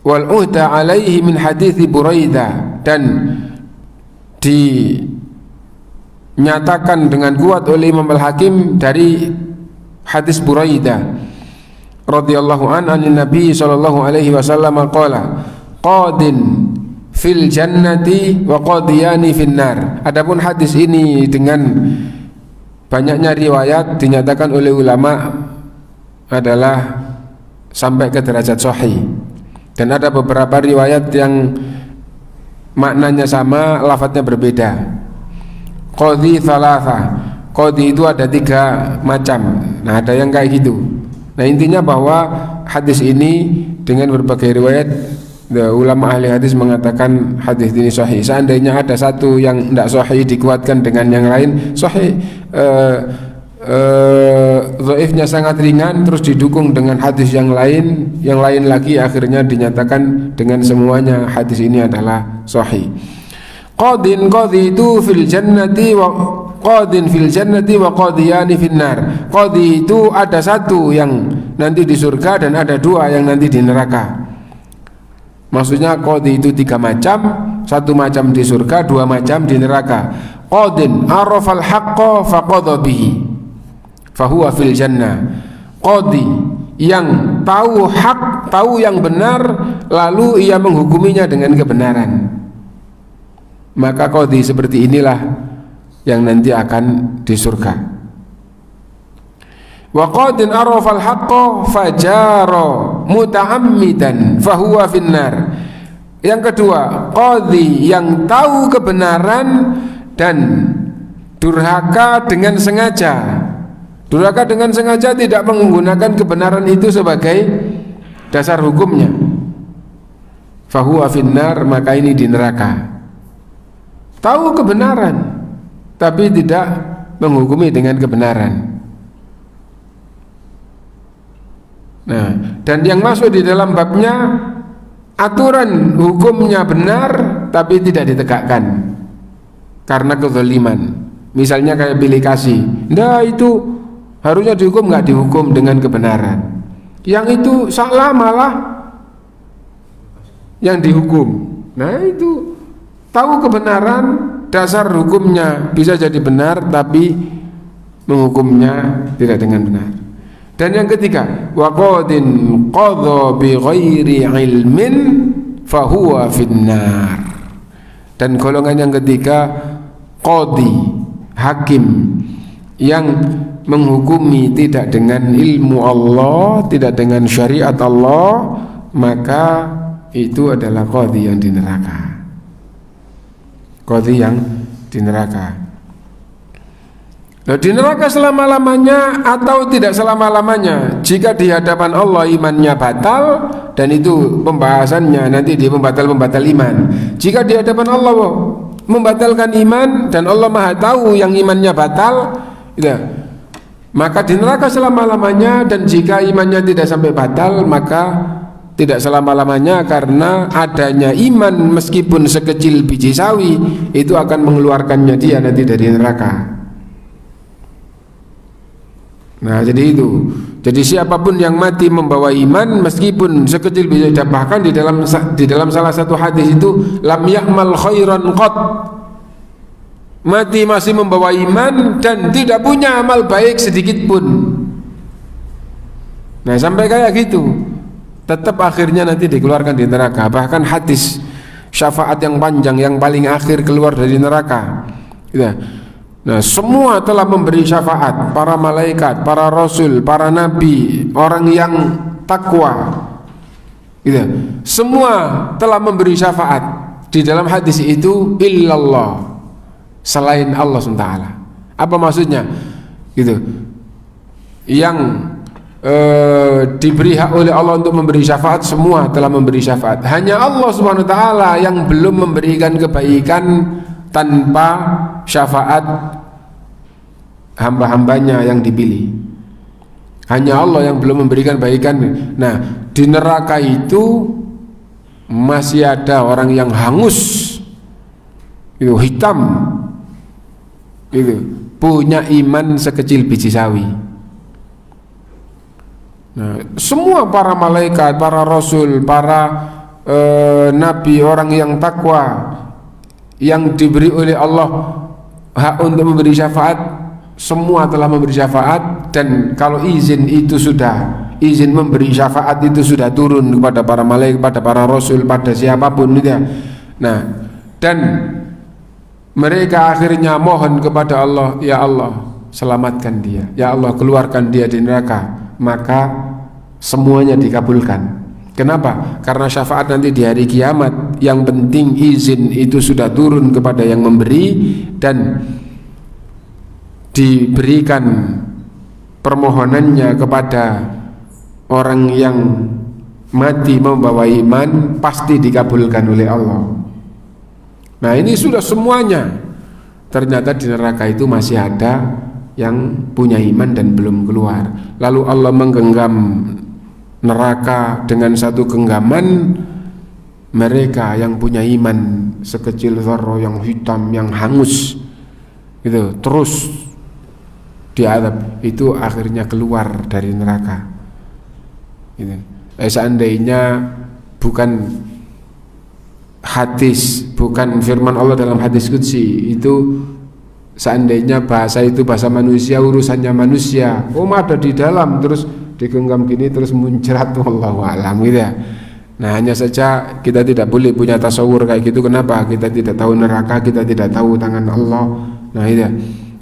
wal uhda alaihi min hadits Buraidah, dan dinyatakan dengan kuat oleh Imam Al-Hakim dari hadis Buraidah radhiyallahu anin Nabi sallallahu alaihi wasallam qala qadin fil jannati wa qadiyani fin nar. Adapun hadis ini dengan banyaknya riwayat dinyatakan oleh ulama adalah sampai ke derajat sahih, dan ada beberapa riwayat yang maknanya sama, lafadznya berbeda. Qadhi thalatha, qadhi itu ada 3 macam. Nah, ada yang kayak gitu. Nah, intinya bahwa hadis ini dengan berbagai riwayat, ulama ahli hadis mengatakan hadis ini sahih. Seandainya ada satu yang tidak sahih dikuatkan dengan yang lain sahih, dhaifnya sangat ringan terus didukung dengan hadis yang lain lagi, akhirnya dinyatakan dengan semuanya hadis ini adalah sahih. Qadhi itu fil jannati wa qadin fil jannati wa qadiyani finnar. Qadhi itu ada satu yang nanti di surga dan ada 2 yang nanti di neraka. Maksudnya qadhi itu 3 macam, 1 macam di surga, 2 macam di neraka. Qadin arafal haqqa faqadha bihi fahuwa fil jannah. qadhi yang tahu hak, tahu yang benar, lalu ia menghukuminya dengan kebenaran. Maka qadhi seperti inilah yang nanti akan di surga. Wa qadin arafal haqqa fajara muta'ammidan fahuwa finnar. Yang kedua, qadhi yang tahu kebenaran dan durhaka dengan sengaja. Durhaka dengan sengaja tidak menggunakan kebenaran itu sebagai dasar hukumnya. Fahuwa finnar, maka ini di neraka. Tahu kebenaran tapi tidak menghukumi dengan kebenaran. Nah, dan yang masuk di dalam babnya aturan hukumnya benar tapi tidak ditegakkan karena kezaliman. Misalnya kayak bilik kasih, nah itu harusnya dihukum, nggak dihukum dengan kebenaran. Yang itu salah malah yang dihukum. Nah itu tahu kebenaran, dasar hukumnya bisa jadi benar tapi menghukumnya tidak dengan benar. Dan yang ketiga, waqadin qadha bi ghairi ilmin fahuwa finnar. Dan golongan yang ketiga, qadhi, hakim yang menghukumi tidak dengan ilmu Allah, tidak dengan syariat Allah, maka itu adalah qadhi yang di neraka. Qadhi yang di neraka. Nah, di neraka selama-lamanya atau tidak selama-lamanya. Jika di hadapan Allah imannya batal, dan itu pembahasannya nanti di pembatal-pembatal iman. Jika di hadapan Allah membatalkan iman dan Allah Maha tahu yang imannya batal, ya, maka di neraka selama-lamanya. Dan jika imannya tidak sampai batal, maka tidak selama-lamanya, karena adanya iman meskipun sekecil biji sawi itu akan mengeluarkannya dia nanti dari neraka. Nah, jadi itu. Jadi siapapun yang mati membawa iman meskipun sekecil biji, bahkan di dalam salah satu hadis itu lam ya'mal khairan qat, mati masih membawa iman dan tidak punya amal baik sedikit pun. Nah, sampai kayak gitu, tetap akhirnya nanti dikeluarkan di neraka. Bahkan hadis syafaat yang panjang yang paling akhir keluar dari neraka, ya. Nah, semua telah memberi syafaat, para malaikat, para rasul, para nabi, orang yang takwa, gitu. Semua telah memberi syafaat di dalam hadis itu, illallah, selain Allah SWT. Apa maksudnya? Gitu. Yang diberi hak oleh Allah untuk memberi syafaat, semua telah memberi syafaat. Hanya Allah SWT yang belum memberikan kebaikan tanpa syafaat hamba-hambanya yang dipilih. Hanya Allah yang belum memberikan kebaikan. Nah, di neraka itu masih ada orang yang hangus, itu hitam, itu punya iman sekecil biji sawi. Nah, semua para malaikat, para rasul, para nabi, orang yang takwa, yang diberi oleh Allah hak untuk memberi syafaat, semua telah memberi syafaat. Dan kalau izin itu sudah, izin memberi syafaat itu sudah turun kepada para malaikat, pada para rasul, pada siapapun gitu ya. Nah, dan mereka akhirnya mohon kepada Allah, ya Allah selamatkan dia, ya Allah keluarkan dia di neraka. Maka semuanya dikabulkan. Kenapa? Karena syafaat nanti di hari kiamat, yang penting izin itu sudah turun kepada yang memberi dan diberikan permohonannya kepada orang yang mati membawa iman, pasti dikabulkan oleh Allah. Nah, ini sudah semuanya. Ternyata di neraka itu masih ada yang punya iman dan belum keluar. Lalu Allah menggenggam neraka dengan satu genggaman, mereka yang punya iman sekecil zarrah, yang hitam, yang hangus itu terus diadab, itu akhirnya keluar dari neraka gitu. Seandainya bukan hadis, bukan firman Allah dalam hadis qudsi itu, seandainya bahasa itu bahasa manusia, urusannya manusia, ada di dalam, terus digenggam gini terus muncrat, wallahu a'lam gitu ya. Nah, hanya saja kita tidak boleh punya tasawur kayak gitu. Kenapa? Kita tidak tahu neraka, kita tidak tahu tangan Allah. Nah, itu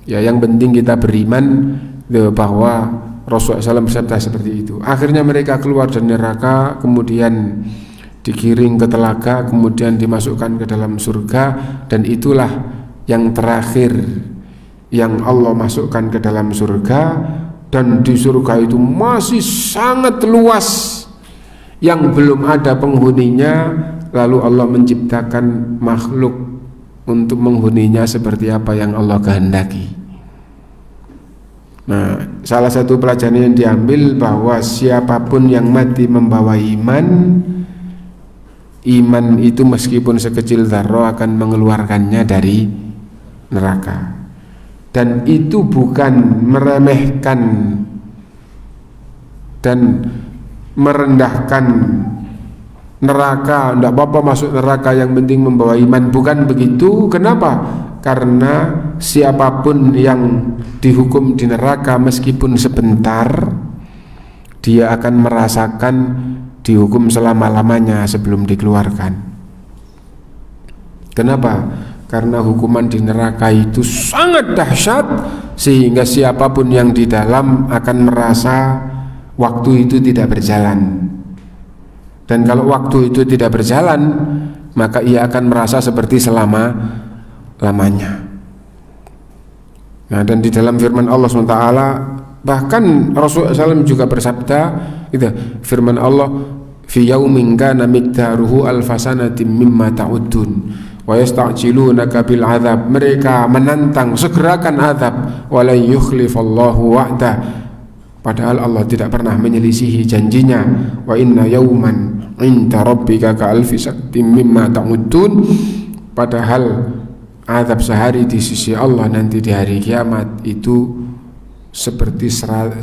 ya, yang penting kita beriman bahwa Rasulullah SAW bersabda seperti itu. Akhirnya mereka keluar dari neraka, kemudian digiring ke telaga, kemudian dimasukkan ke dalam surga, dan itulah yang terakhir yang Allah masukkan ke dalam surga. Dan di surga itu masih sangat luas yang belum ada penghuninya, lalu Allah menciptakan makhluk untuk menghuninya seperti apa yang Allah kehendaki. Nah, salah satu pelajaran yang diambil bahwa siapapun yang mati membawa iman, iman itu meskipun sekecil dzarrah akan mengeluarkannya dari neraka. Dan itu bukan meremehkan dan merendahkan neraka, tidak apa-apa masuk neraka, yang penting membawa iman, bukan begitu. Kenapa? Karena siapapun yang dihukum di neraka meskipun sebentar, dia akan merasakan dihukum selama-lamanya sebelum dikeluarkan. Kenapa? Karena hukuman di neraka itu sangat dahsyat, sehingga siapapun yang di dalam akan merasa waktu itu tidak berjalan. Dan kalau waktu itu tidak berjalan, maka ia akan merasa seperti selama-lamanya. Nah, dan di dalam firman Allah SWT, bahkan Rasulullah SAW juga bersabda, itu firman Allah, fi yaumin kana miqdaruhu alfasanatin mimma ta'udun wa yasta'jilunaka bil azab. Mereka menantang, segerakan azab, wa la yukhlifallahu wa'da. Padahal Allah tidak pernah menyelisihi janjinya. Wa inna yauman inda rabbika ka alfi sanatin mimma ta'udun. Padahal azab sehari di sisi Allah nanti di hari kiamat itu seperti 1000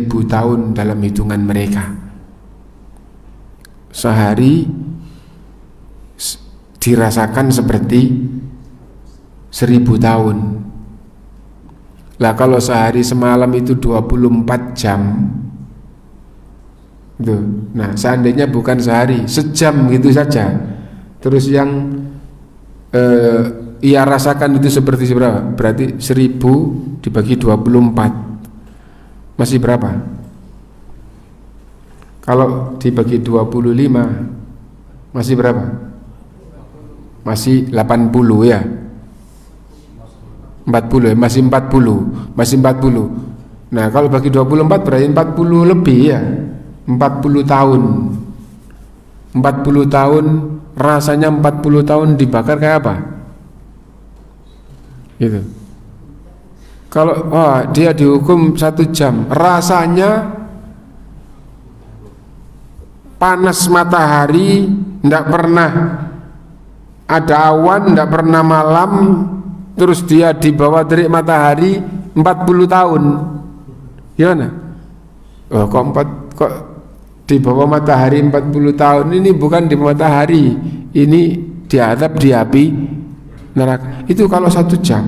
tahun dalam hitungan mereka. Sehari dirasakan seperti 1000 tahun. Lah kalau sehari semalam itu 24 jam tuh. Nah, seandainya bukan sehari, sejam gitu saja, terus yang ia rasakan itu seperti berapa? Berarti 1000 dibagi 24 masih berapa? Kalau dibagi 25 masih berapa? Masih 80 ya, 40 ya, masih 40. Nah, kalau bagi 24 berarti 40 lebih ya, 40 tahun. 40 tahun, rasanya 40 tahun dibakar kayak apa? Gitu. Kalau dia dihukum 1 jam, rasanya panas matahari, tidak pernah ada awan, tidak pernah malam, terus dia di bawah terik matahari 40 tahun. Gimana? Kok di bawah matahari 40 tahun? Ini bukan di matahari, ini diadab di api neraka. Itu kalau 1 jam.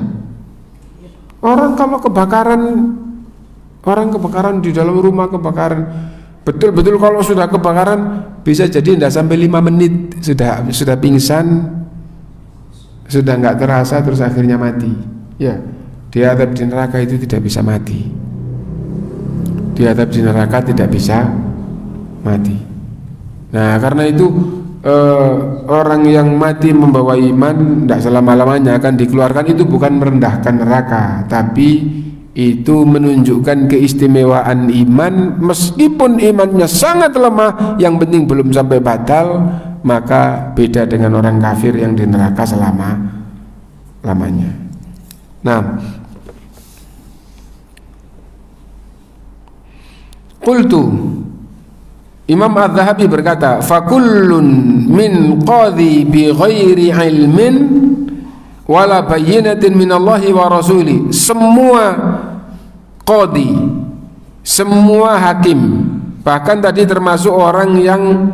Orang kalau kebakaran di dalam rumah, kebakaran betul-betul, kalau sudah kebakaran bisa jadi tidak sampai 5 menit sudah pingsan, sudah nggak terasa, terus akhirnya mati. Ya, diadab di neraka itu tidak bisa mati. Diadab di neraka tidak bisa mati. Nah, karena itu orang yang mati membawa iman tidak selama-lamanya akan dikeluarkan. Itu bukan merendahkan neraka, tapi itu menunjukkan keistimewaan iman. Meskipun imannya sangat lemah, yang penting belum sampai batal, maka beda dengan orang kafir yang di neraka selama-lamanya. Nah, qultu, Imam Az-Zahabi berkata, fakullun min qadhi bi ghairi ilmin wala bayyinatin minallahi wa rasuli. Semua qadhi, semua hakim, bahkan tadi termasuk orang yang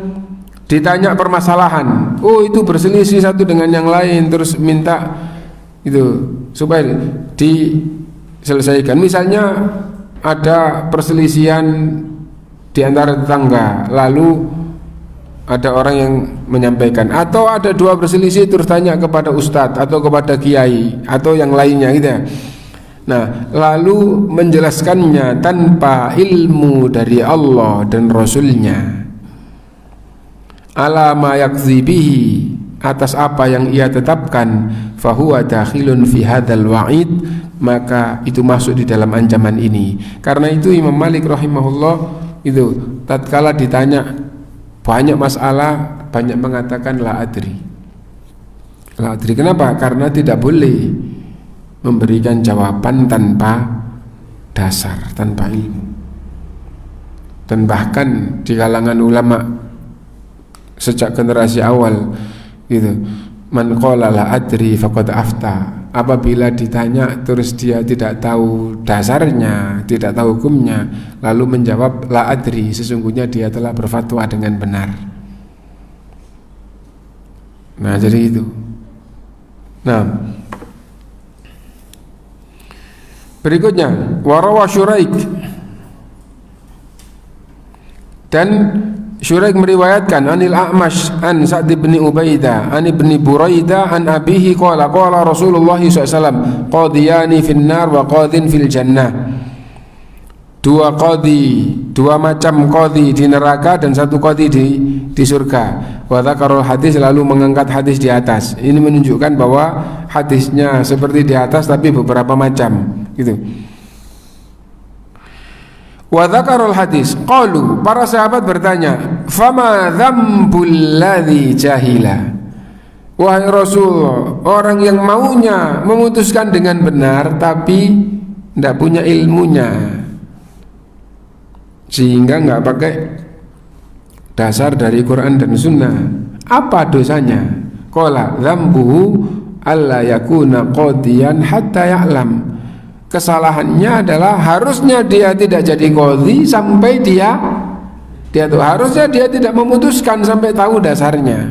ditanya permasalahan, itu berselisih satu dengan yang lain, terus minta itu supaya diselesaikan. Misalnya ada perselisihan di antara tetangga, lalu ada orang yang menyampaikan, atau ada dua berselisih terus tanya kepada ustadz atau kepada kiai atau yang lainnya gitu ya. Nah, lalu menjelaskannya tanpa ilmu dari Allah dan Rasulnya, ala ma yakzi bihi, atas apa yang ia tetapkan, fahuwa dakhilun fi hadzal wa'id, maka itu masuk di dalam ancaman ini. Karena itu Imam Malik rahimahullah itu tatkala ditanya banyak masalah, banyak mengatakan la adri. La adri, kenapa? Karena tidak boleh memberikan jawaban tanpa dasar, tanpa ilmu. Dan bahkan di kalangan ulama sejak generasi awal gitu, man qala la adri faqad afta, apabila ditanya terus dia tidak tahu dasarnya, tidak tahu hukumnya, lalu menjawab la adri, sesungguhnya dia telah berfatwa dengan benar. Nah, jadi itu. Nah, berikutnya warawa Syuraik, dan Syuraik meriwayatkan anil A'mash an Sa'd bin Ubaidah an ibni Buraidah an abihi qala qala Rasulullah SAW qadiyani fin nar wa qadin fil jannah. Dua qadi, dua macam qadi di neraka dan satu qadi di surga. Wa dzakarul hadis, lalu mengangkat hadis di atas. Ini menunjukkan bahwa hadisnya seperti di atas tapi beberapa macam gitu. Wa dzakarul hadis, qalu, para sahabat bertanya, fama dzambul ladzi jahila. Wahai Rasul, orang yang maunya memutuskan dengan benar tapi tidak punya ilmunya, sehingga nggak pakai dasar dari Quran dan Sunnah, apa dosanya? Qala dzambuhu alla yakuna qadiyan hatta ya'lam. Kesalahannya adalah harusnya dia tidak jadi qadhi sampai dia tuh harusnya dia tidak memutuskan sampai tahu dasarnya.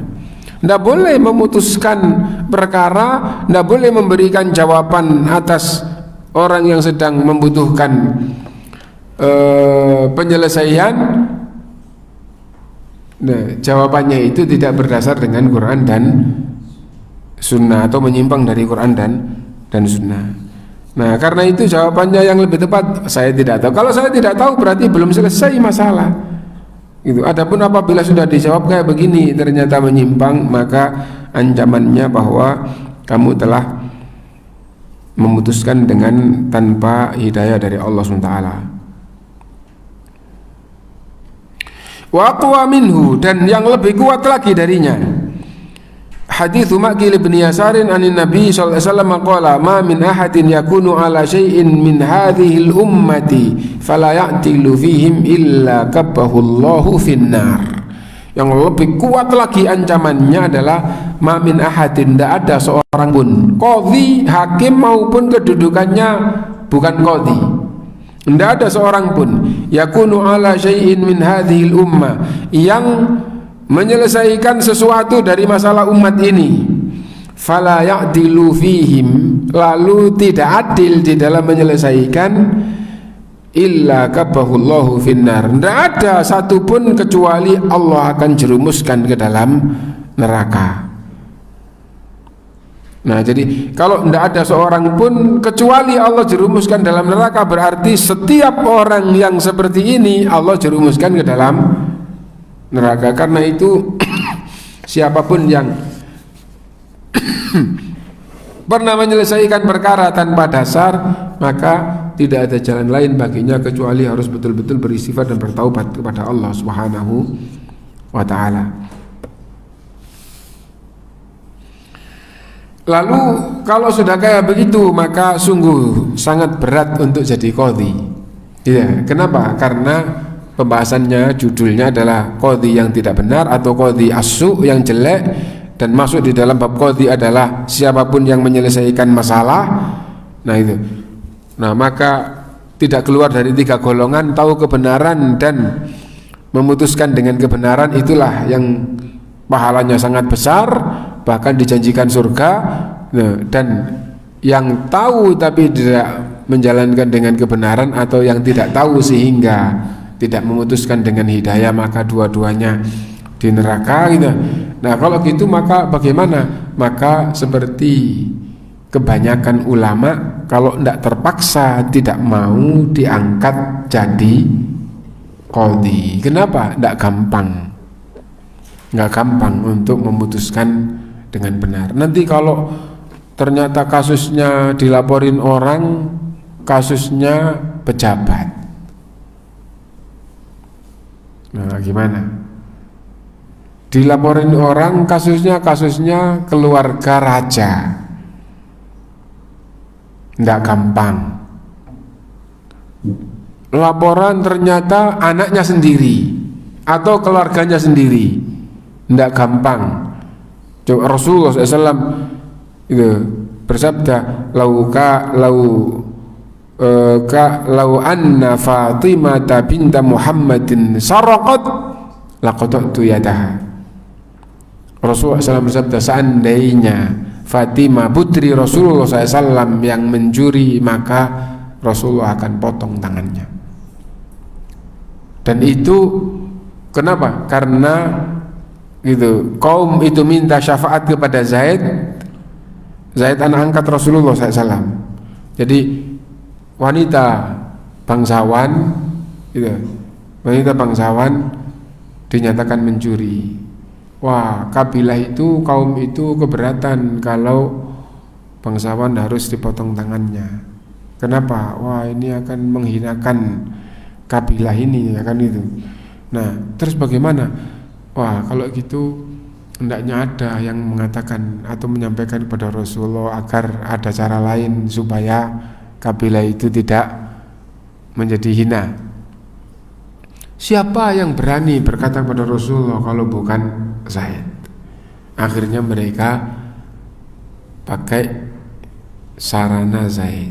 Tidak boleh memutuskan perkara, tidak boleh memberikan jawaban atas orang yang sedang membutuhkan penyelesaian. Nah, jawabannya itu tidak berdasar dengan Quran dan Sunnah atau menyimpang dari Quran dan Sunnah. Nah, karena itu jawabannya yang lebih tepat, saya tidak tahu. Kalau saya tidak tahu berarti belum selesai masalah. Gitu. Adapun apabila sudah dijawab kayak begini ternyata menyimpang, maka ancamannya bahwa kamu telah memutuskan dengan tanpa hidayah dari Allah SWT. Wa aqwa minhu, dan yang lebih kuat lagi darinya, hadits Maqil bin Yasarin anin Nabi sallallahu alaihi wasallam qala ma min ahadin yakunu ala syai'in min hadhihi al-ummati fala ya'tilu fihim illa kabbahu Allahu finnar. Yang lebih kuat lagi ancamannya adalah ma min ahadin, tidak ada seorang pun, qadhi, hakim maupun kedudukannya bukan qadhi, tidak ada seorang pun yakunu ala syai'in min hadhil ummah, yang menyelesaikan sesuatu dari masalah umat ini, fala ya'dilu fihim, lalu tidak adil di dalam menyelesaikan, illa kabahullahu finnar, tidak ada satupun kecuali Allah akan jerumuskan ke dalam neraka. Nah, jadi kalau tidak ada seorang pun kecuali Allah jerumuskan dalam neraka, berarti setiap orang yang seperti ini Allah jerumuskan ke dalam neraka. Karena itu siapapun yang pernah menyelesaikan perkara tanpa dasar, maka tidak ada jalan lain baginya kecuali harus betul-betul beristighfar dan bertaubat kepada Allah Subhanahu wa ta'ala. Lalu kalau sudah kayak begitu, maka sungguh sangat berat untuk jadi qadhi. Ya, kenapa? Karena pembahasannya, judulnya adalah qadhi yang tidak benar atau qadhi as-su, yang jelek, dan masuk di dalam bab qadhi adalah siapapun yang menyelesaikan masalah. Nah itu. Nah, maka tidak keluar dari tiga golongan, tahu kebenaran dan memutuskan dengan kebenaran, itulah yang pahalanya sangat besar, bahkan dijanjikan surga. Nah, dan yang tahu tapi tidak menjalankan dengan kebenaran atau yang tidak tahu sehingga tidak memutuskan dengan hidayah, maka dua-duanya di neraka gitu. Nah kalau gitu maka bagaimana? Maka seperti kebanyakan ulama, kalau tidak terpaksa tidak mau diangkat jadi qadhi. Kenapa? Tidak gampang, nggak gampang untuk memutuskan dengan benar. Nanti kalau ternyata kasusnya dilaporin orang, kasusnya pejabat, nah gimana? Dilaporin orang kasusnya keluarga raja, tidak gampang. Laporan ternyata anaknya sendiri atau keluarganya sendiri, tidak gampang. Rasulullah SAW itu bersabda, lau anna Fatimah binta Muhammadin saraqat laqata'tu yadaha. Rasulullah SAW bersabda, seandainya Fatimah putri Rasulullah SAW yang mencuri, maka Rasulullah akan potong tangannya. Dan itu kenapa? Karena gitu, kaum itu minta syafaat kepada Zaid anak angkat Rasulullah SAW. Jadi wanita bangsawan gitu, wanita bangsawan dinyatakan mencuri. Wah, kabilah itu, kaum itu keberatan kalau bangsawan harus dipotong tangannya. Kenapa? Wah, ini akan menghinakan kabilah ini, ya kan itu. Nah, terus bagaimana? Wah, kalau gitu hendaknya ada yang mengatakan atau menyampaikan kepada Rasulullah agar ada cara lain supaya kabilah itu tidak menjadi hina. Siapa yang berani berkata kepada Rasulullah kalau bukan Zaid? Akhirnya mereka pakai sarana Zaid.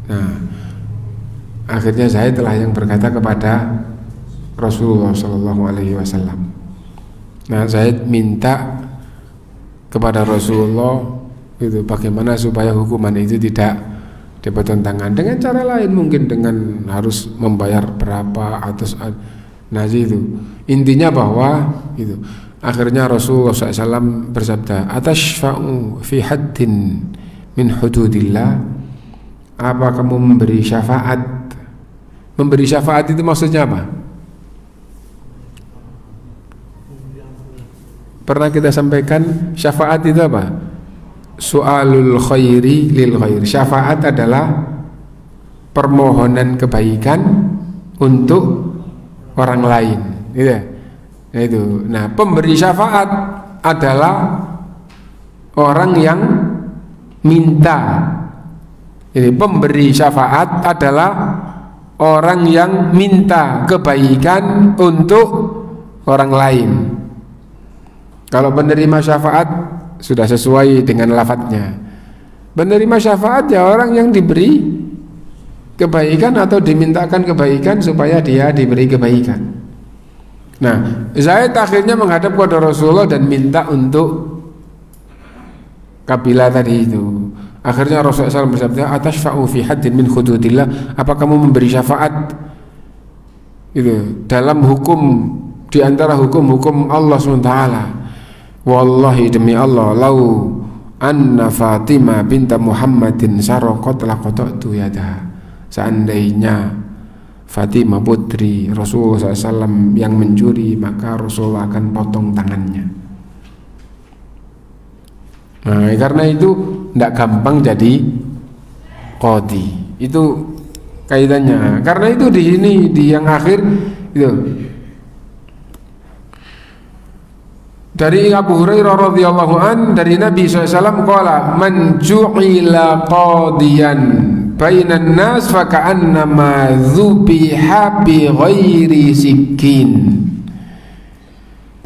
Nah, akhirnya Zaid telah yang berkata kepada Rasulullah SAW. Nah, Zaid minta kepada Rasulullah itu bagaimana supaya hukuman itu tidak dipotong tangan, dengan cara lain, mungkin dengan harus membayar berapa atau nah itu intinya bahwa itu. Akhirnya Rasulullah SAW bersabda, atashfa'u fi haddin min hududillah, apa kamu memberi syafaat? Memberi syafaat itu maksudnya apa? Pernah kita sampaikan, syafaat itu apa? Su'alul khairi lil khair. Syafaat adalah permohonan kebaikan untuk orang lain, gitu. Nah, itu. Nah, pemberi syafaat adalah orang yang minta. Jadi pemberi syafaat adalah orang yang minta kebaikan untuk orang lain. Kalau penerima syafaat sudah sesuai dengan lafadznya. Penerima syafaat ya orang yang diberi kebaikan atau dimintakan kebaikan supaya dia diberi kebaikan. Nah, Zaid akhirnya menghadap kepada Rasulullah dan minta untuk kabilah tadi itu. Akhirnya Rasulullah SAW bersabda, atashfa'u fi haddin min hududillah, apa kamu memberi syafaat itu dalam hukum di antara hukum-hukum Allah SWT. Wallahi demi Allah, lau anna Fatimah binta Muhammadin saraqat laqata'tu yadaha. Seandainya Fatimah putri Rasulullah SAW yang mencuri, maka Rasulullah akan potong tangannya. Nah, karena itu tidak gampang jadi qadhi. Itu kaitannya. Karena itu di sini di yang akhir itu dari Abu Hurairah radhiyallahu an, dari Nabi SAW qala, man ju'ila qadiyan bainan nas fa ka'annama dzubiha bi ghairi sikin.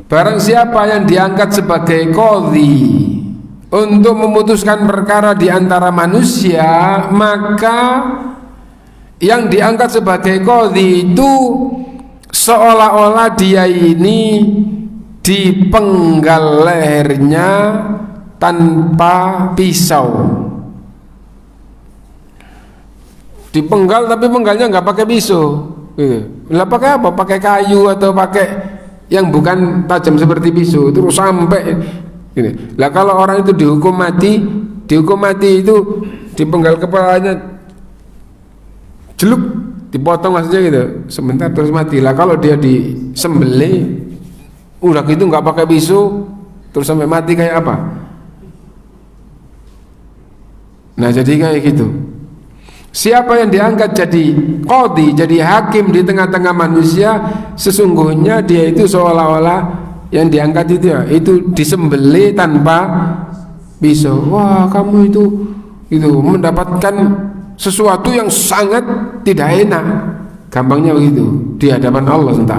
Barang siapa yang diangkat sebagai qadhi untuk memutuskan perkara di antara manusia, maka yang diangkat sebagai qadhi itu seolah-olah dia ini dipenggal lehernya tanpa pisau. dipenggal tapi penggalnya nggak pakai pisau. Lah pakai apa? Pakai kayu atau pakai yang bukan tajam seperti pisau terus sampai ini. Lah kalau orang itu dihukum mati itu dipenggal kepalanya jeluk, dipotong maksudnya gitu, sebentar terus mati. Lah kalau dia disembelih udah gitu nggak pakai pisau terus sampai mati kayak apa? Nah jadi kayak gitu. Siapa yang diangkat jadi qadhi, jadi hakim di tengah-tengah manusia, sesungguhnya dia itu seolah-olah yang diangkat itu disembelih tanpa pisau. Wah, kamu itu mendapatkan sesuatu yang sangat tidak enak. Gampangnya begitu di hadapan Allah SWT.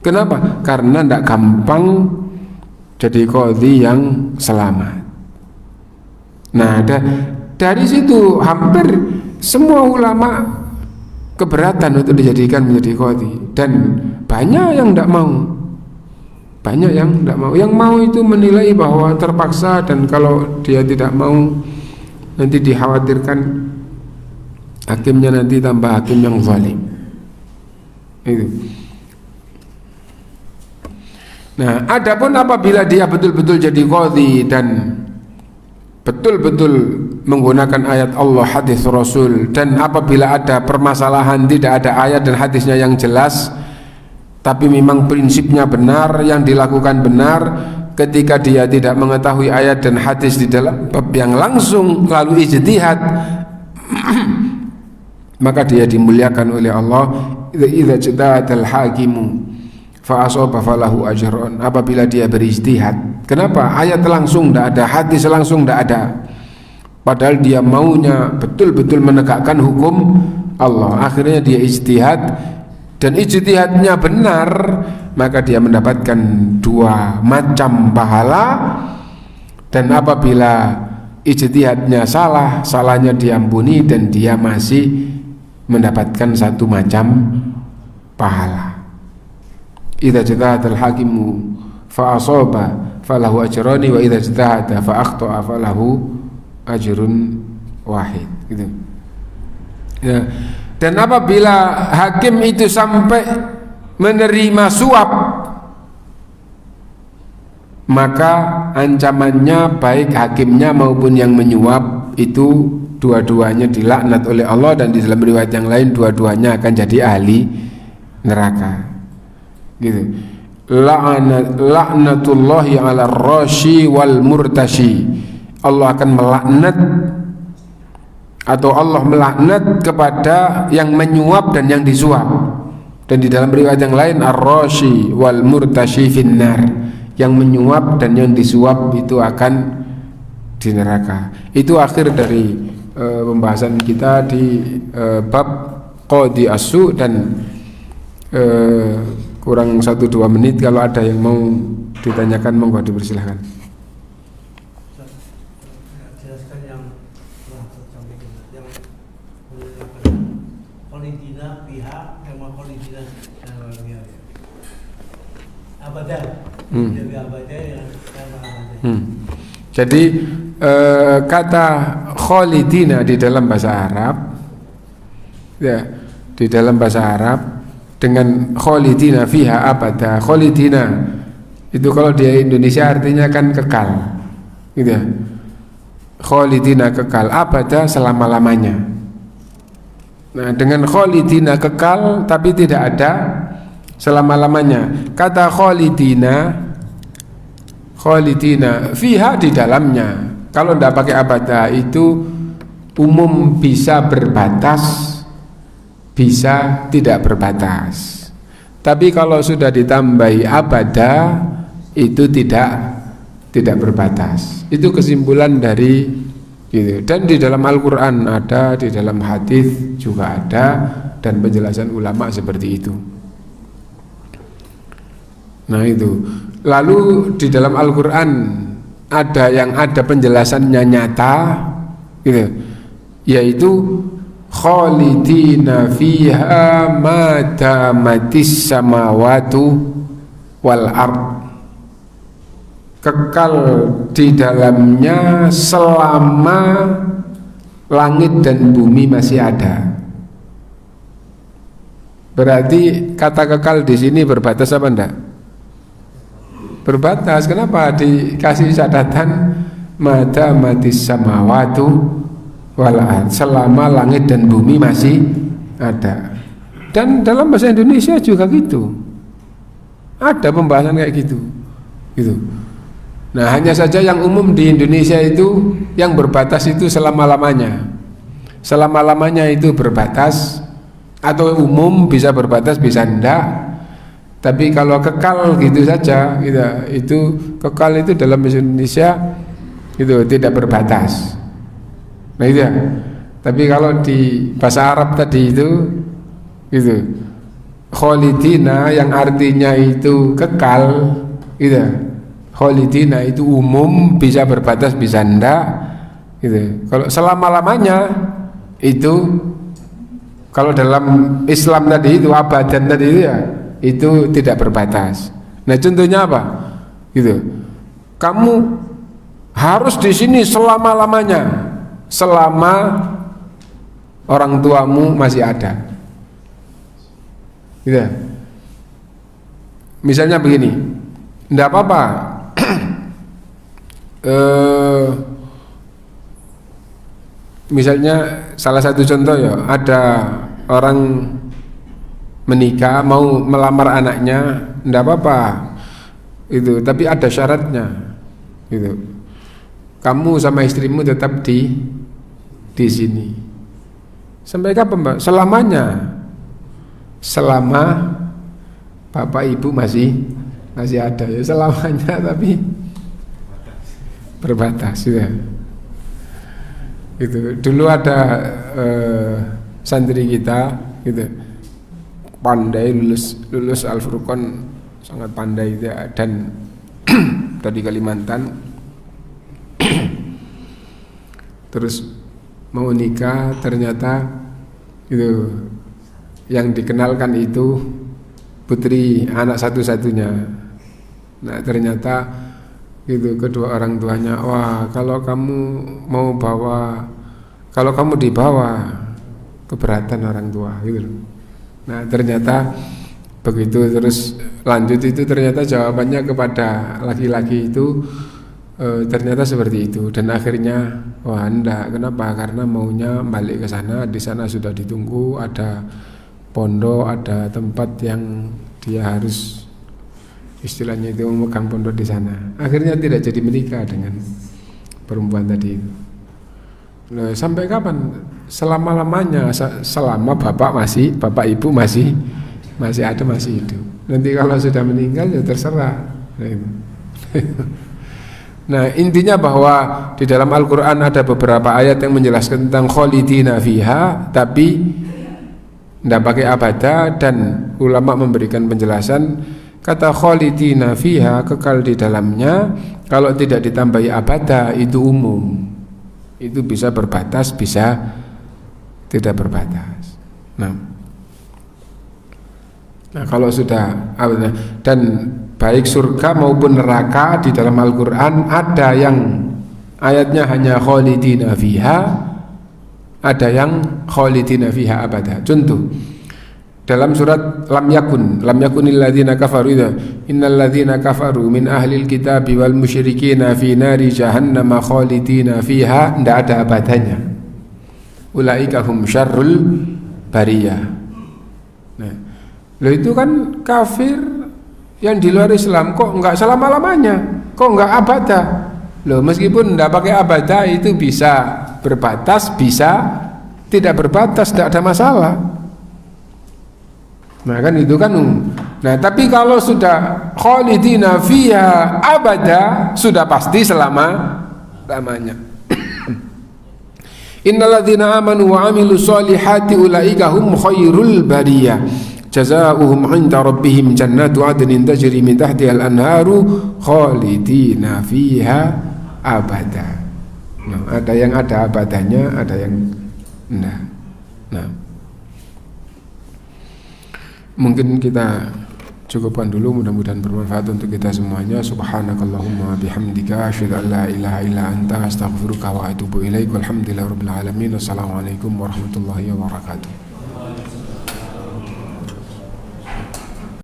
Kenapa? Karena tidak gampang jadi qadhi yang selamat. Nah, dari situ hampir semua ulama keberatan untuk dijadikan menjadi qadhi, dan banyak yang tidak mau. Yang mau itu menilai bahwa terpaksa, dan kalau dia tidak mau nanti dikhawatirkan hakimnya nanti tambah hakim yang zalim. Itu. Nah, adapun apabila dia betul-betul jadi qadhi dan betul-betul menggunakan ayat Allah, hadis Rasul, dan apabila ada permasalahan tidak ada ayat dan hadisnya yang jelas, tapi memang prinsipnya benar, yang dilakukan benar, ketika dia tidak mengetahui ayat dan hadis di dalam bab yang langsung lalu ijtihad, maka dia dimuliakan oleh Allah. Idza ijtahadal hakimu fa asaba falahu ajrun. Apabila dia berijtihad, kenapa ayat langsung tidak ada, hadis langsung tidak ada, padahal dia maunya betul-betul menegakkan hukum Allah, akhirnya dia ijtihad dan ijtihadnya benar, maka dia mendapatkan 2 macam pahala. Dan apabila ijtihadnya salah, salahnya diampuni dan dia masih mendapatkan 1 macam pahala. Idza ijtahadal hakimu fa asaba falahu ajrani wa idza ijtahada fa akhta'a falahu ajrun wahid, gitu. Ya. Dan apabila hakim itu sampai menerima suap, maka ancamannya baik hakimnya maupun yang menyuap itu dua-duanya dilaknat oleh Allah, dan di dalam riwayat yang lain dua-duanya akan jadi ahli neraka. Gitu. Laknatullahi ala rashi wal murtashi. Allah akan melaknat, atau Allah melaknat kepada yang menyuap dan yang disuap. Dan di dalam riwayat yang lain ar-rashi wal murtashi finnar. Yang menyuap dan yang disuap itu akan di neraka. Itu akhir dari pembahasan kita di bab qadhi as-su, dan kurang 1-2 menit. Kalau ada yang mau ditanyakan, monggo dipersilahkan. Jelaskan yang telah tersampaikan, yang kholidina pihak sama kholidina abadan. Jadi abadan yang abadan. Jadi kata kholidina di dalam bahasa Arab, ya, di dalam bahasa Arab dengan kholidina fiha abada. Kholidina itu kalau di Indonesia artinya kan kekal, gitu ya. Kholidina kekal, abada selama-lamanya. Nah, dengan kholidina kekal tapi tidak ada selama-lamanya. Kata kholidina fiha di dalamnya. Kalau tidak pakai abada itu umum, bisa berbatas, bisa tidak berbatas. Tapi kalau sudah ditambahi abada itu tidak berbatas. Itu kesimpulan dari gitu. Dan di dalam Al-Qur'an ada, di dalam hadis juga ada, dan penjelasan ulama seperti itu. Nah itu. Lalu di dalam Al-Qur'an ada yang ada penjelasannya nyata, gitu, yaitu khalidina fiha ma damatis samawatu wal ard. Kekal di dalamnya selama langit dan bumi masih ada. Berarti kata kekal di sini berbatas apa enggak? Berbatas. Kenapa dikasih catatan mata matis samawatu wal ard, selama langit dan bumi masih ada. Dan dalam bahasa Indonesia juga gitu. Ada pembahasan kayak gitu. Gitu. Nah, hanya saja yang umum di Indonesia itu yang berbatas itu selama-lamanya. Selama-lamanya itu berbatas, atau umum bisa berbatas bisa enggak. Tapi kalau kekal gitu saja gitu, itu kekal itu dalam bahasa Indonesia itu tidak berbatas. Nah itu ya. Tapi kalau di bahasa Arab tadi itu gitu, kholidina yang artinya itu kekal gitu. Kholidina itu umum, bisa berbatas bisa enggak gitu. Kalau selama-lamanya itu, kalau dalam Islam tadi itu abadan tadi itu ya, itu tidak berbatas. Nah contohnya apa gitu, kamu harus di sini selama-lamanya, selama orang tuamu masih ada gitu. Misalnya begini, enggak apa-apa. Misalnya salah satu contoh ya, ada orang menikah mau melamar anaknya, enggak apa-apa itu, tapi ada syaratnya gitu. Kamu sama istrimu tetap di sini. Sampai kapan, Mbak? Selamanya. Selama bapak ibu masih ada ya, selamanya, tapi berbatas ya. Gitu. Dulu ada santri kita gitu, pandai, lulus Al-Furqan, sangat pandai ya, dan dari Kalimantan. Terus mau nikah, ternyata itu yang dikenalkan itu putri anak satu-satunya. Nah ternyata itu kedua orang tuanya, wah kalau kamu dibawa keberatan orang tua gitu. Nah ternyata begitu terus lanjut itu, ternyata jawabannya kepada laki-laki itu ternyata seperti itu. Dan akhirnya wah enggak, kenapa? Karena maunya balik ke sana, di sana sudah ditunggu, ada pondok, ada tempat yang dia harus istilahnya itu memegang pondok di sana. Akhirnya tidak jadi menikah dengan perempuan tadi itu. Nah, sampai kapan? Selama-lamanya, selama bapak ibu masih ada, masih hidup. Nanti kalau sudah meninggal ya terserah. Nah, itu. Nah intinya bahwa di dalam Al-Quran ada beberapa ayat yang menjelaskan tentang kholidina fiha, tapi tidak pakai abada. Dan ulama memberikan penjelasan, kata kholidina fiha, kekal di dalamnya, kalau tidak ditambahi abada itu umum, itu bisa berbatas, bisa tidak berbatas. Nah kalau sudah abada, dan baik surga maupun neraka di dalam Al-Quran ada yang ayatnya hanya kholidina fiha, ada yang kholidina fiha abada. Contoh dalam surat lam yakunil ladzina kafaru innal ladzina kafaru min ahlil kitabi wal musyrikina fi nari jahannam kholidina fiha, tidak ada abadanya. Ulaika hum syarrul bariyah. Nah, lo itu kan kafir yang di luar Islam, kok enggak selama-lamanya, kok enggak abada. Loh, meskipun enggak pakai abada itu bisa berbatas, bisa tidak berbatas, tidak ada masalah. Nah kan itu kan nah tapi kalau sudah kholidina fiha abada, sudah pasti selama-lamanya. Innalladzina amanu wa amilus solihati ulaika hum khairul bariyah jazaohum 'inda rabbihim jannatu 'adnin tajri min tahtiha al-anharu khalidina fiha abada. Nah, ada yang ada abadanya, ada yang enggak. Nah, mungkin kita cukupkan dulu, mudah-mudahan bermanfaat untuk kita semuanya. Subhanakallahumma bihamdika asyhadu an la ilaha illa anta astaghfiruka wa atubu ilaik. Walhamdulillahirabbil alamin. Wassalamualaikum warahmatullahi wabarakatuh.